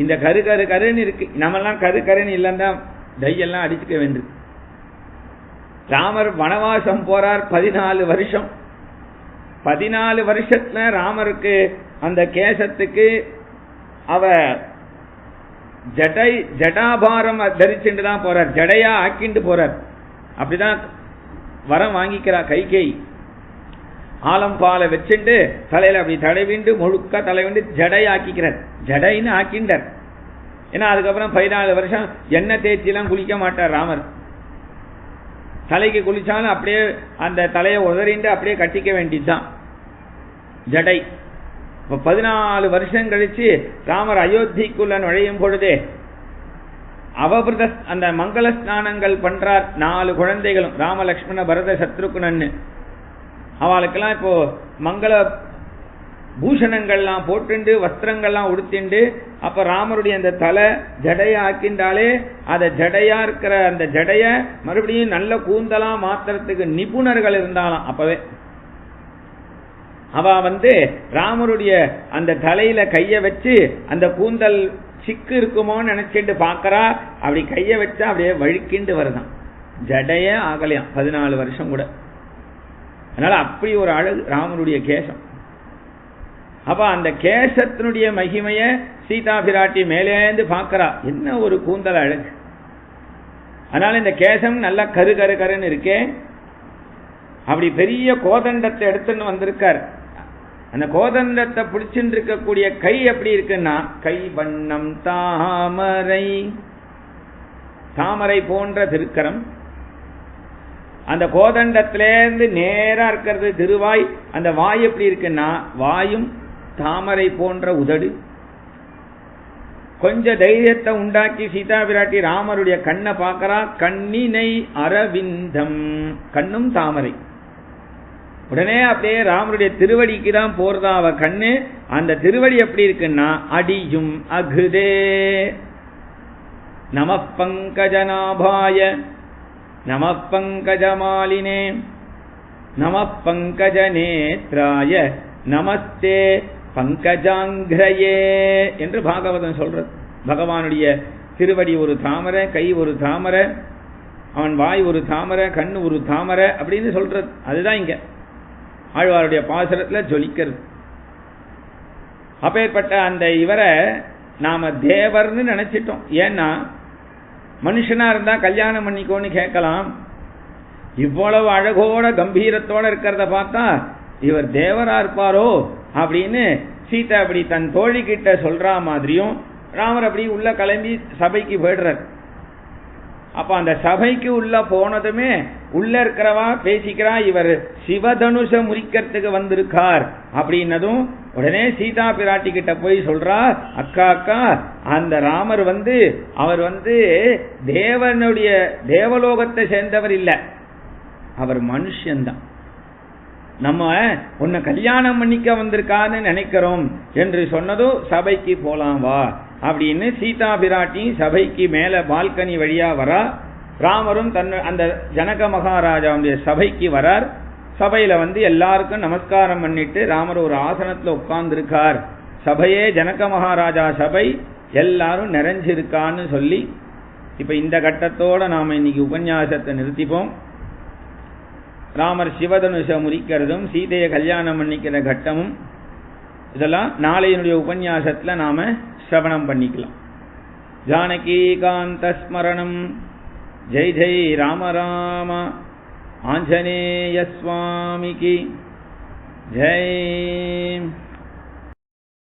இந்த கரு கரு கருன்னு இருக்கு. நம்மெல்லாம் கரு கருன்னு இல்லைன்னா டையெல்லாம் அடிச்சுக்க வேண்டும். ராமர் வனவாசம் போறார் 14 வருஷம். 14 வருஷத்துல ராமருக்கு அந்த கேசத்துக்கு அவ ஜடாபாரம் தரிச்சுட்டு தான் போறார். ஜடையா ஆக்கிண்டு போறார். அப்படிதான் வரம் வாங்கிக்கிறா கைகேயி. ஆலம்பாலை வச்சுட்டு தலையில அப்படி தடவிண்டு முழுக்க தலைவிண்டு ஜடையாக்கிக்கிறார். ஜடைன்னு ஆக்கிண்டார். ஏன்னா அதுக்கப்புறம் 14 வருஷம் எண்ணெய் தேய்ச்சிலாம் குளிக்க மாட்டார் ராமர். தலைக்கு குளிச்சாலும் அப்படியே அந்த தலையை உதறிண்டு அப்படியே கட்டிக்க வேண்டியதுதான் ஜடை. இப்ப 14 வருஷம் கழிச்சு ராமர் அயோத்திக்குள்ள நுழையும் பொழுதே அவபிரத அந்த மங்கள ஸ்நானங்கள் பண்றார். 4 குழந்தைகளும் ராம லக்ஷ்மண பரத சத்ருகுணன்னு. அவளுக்கெல்லாம் இப்போ மங்கள பூஷணங்கள்லாம் போட்டுண்டு வஸ்திரங்கள்லாம் உடுத்திண்டு அப்ப ராமருடைய அந்த தலை ஜடைய ஆக்கின்றாலே அதை ஜடையா இருக்கிற அந்த ஜடைய மறுபடியும் நல்ல கூந்தலா மாத்திரத்துக்கு நிபுணர்கள் இருந்தாலாம். அப்பவே அவ ராமருடைய அந்த தலையில கைய வச்சு அந்த கூந்தல் சிக்கு இருக்குமோன்னு நினைச்சிட்டு பாக்கிறா. அப்படி கைய வச்சா அப்படியே வழுக்கிண்டு வருதான். ஜடைய ஆகலையாம் 14 வருஷம் கூட. அதனால அப்படி ஒரு அழகு ராமனுடைய கேசம். அப்ப அந்த கேசத்தினுடைய மகிமைய சீதா பிராட்டி மேலேந்து பார்க்கிறா. என்ன ஒரு கூந்தல் அழகு. அதனால இந்த கேசம் நல்லா கரு கரு கருன்னு இருக்கே. அப்படி பெரிய கோதண்டத்தை எடுத்துன்னு வந்திருக்கார். அந்த கோதண்டத்தை பிடிச்சுட்டு இருக்கக்கூடிய கை எப்படி இருக்குன்னா கை வண்ணம் தாமரை, தாமரை போன்ற திருக்கரம். அந்த கோதண்டத்திலேருந்து நேரா இருக்கிறது திருவாய். அந்த வாய் எப்படி இருக்குன்னா வாயும் தாமரை போன்ற உதடு. கொஞ்ச தைரியத்தை உண்டாக்கி சீதா பிராட்டி ராமருடைய கண்ணை பார்க்கிறா. கண்ணினை அரவிந்தம், கண்ணும் தாமரை. உடனே அப்படியே ராமருடைய திருவடிக்கு தான் போறதா அவ கண்ணு. அந்த திருவடி எப்படி இருக்குன்னா அடியும் அகுதே நம பங்கஜநாபாய நம பங்கஜமாலினே நம பங்கஜநேத்ராய நமஸ்தே பங்கஜாங்கிரயே என்று பாகவதம் சொல்றது. பகவானுடைய திருவடி ஒரு தாமரை, கை ஒரு தாமரை, அவன் வாய் ஒரு தாமரை, கண்ணு ஒரு தாமரை அப்படின்னு சொல்றது. அதுதான் இங்க ஆழ்வாருடைய பாசுரத்துல ஜொலிக்கிறது. அப்பேற்பட்ட அந்த இவரை நாம தேவர்னு நினைச்சிட்டோம். ஏன்னா மனுஷனா இருந்தா கல்யாணம் பண்ணிக்கோன்னு கேட்கலாம். இவ்வளவு அழகோட கம்பீரத்தோட இருக்கிறத பார்த்தா இவர் தேவரா இருப்பாரோ அப்படின்னு சீதை அப்படி தன் தோழி கிட்ட சொல்ற மாதிரியும் ராமர் அப்படி உள்ள கிளம்பி சபைக்கு போயிடுறார். அப்ப அந்த சபைக்கு உள்ள போனதுமே உள்ள இருக்கிறவா பேசிக்கிறா, இவர் சிவதனுஷ முறிக்கிறதுக்கு வந்திருக்கார் அப்படின்னதும் உடனே சீதா பிராட்டி கிட்ட போய் சொல்றா, அக்கா அக்கா அந்த ராமர் அவர் தேவனுடைய தேவலோகத்தை சேர்ந்தவர் இல்ல, அவர் மனுஷன்தான். நம்ம உன்னை கல்யாணம் பண்ணிக்க வந்திருக்கான்னு நினைக்கிறோம் என்று சொன்னதும் சபைக்கு போலாம் வா அப்படின்னு சீதா பிராட்டி சபைக்கு மேல பால்கனி வழியா வரா. ராமரும் அந்த ஜனக மகாராஜாவுடைய சபைக்கு வரார். சபையில எல்லாருக்கும் நமஸ்காரம் பண்ணிட்டு ராமர் ஒரு ஆசனத்துல உட்கார்ந்து இருக்கார். சபையே ஜனக மகாராஜா சபை, எல்லாரும் நிறைஞ்சிருக்கான்னு சொல்லி இப்ப இந்த கட்டத்தோட நாம இன்னைக்கு உபன்யாசத்தை நிறுத்திப்போம். ராமர் சிவதனுஷ முறிக்கிறதும் சீதையை கல்யாணம் பண்ணிக்கிற கட்டமும் இதெல்லாம் நாளையினுடைய உபன்யாசத்துல நாம ஸ்ரவணம் பண்ணிக்கலாம். ஜானகீகாந்த ஸ்மரணம். ஜெய் ஜெய் ராம ராம. ஆஞ்சநேய சுவாமிக்கு ஜெய்.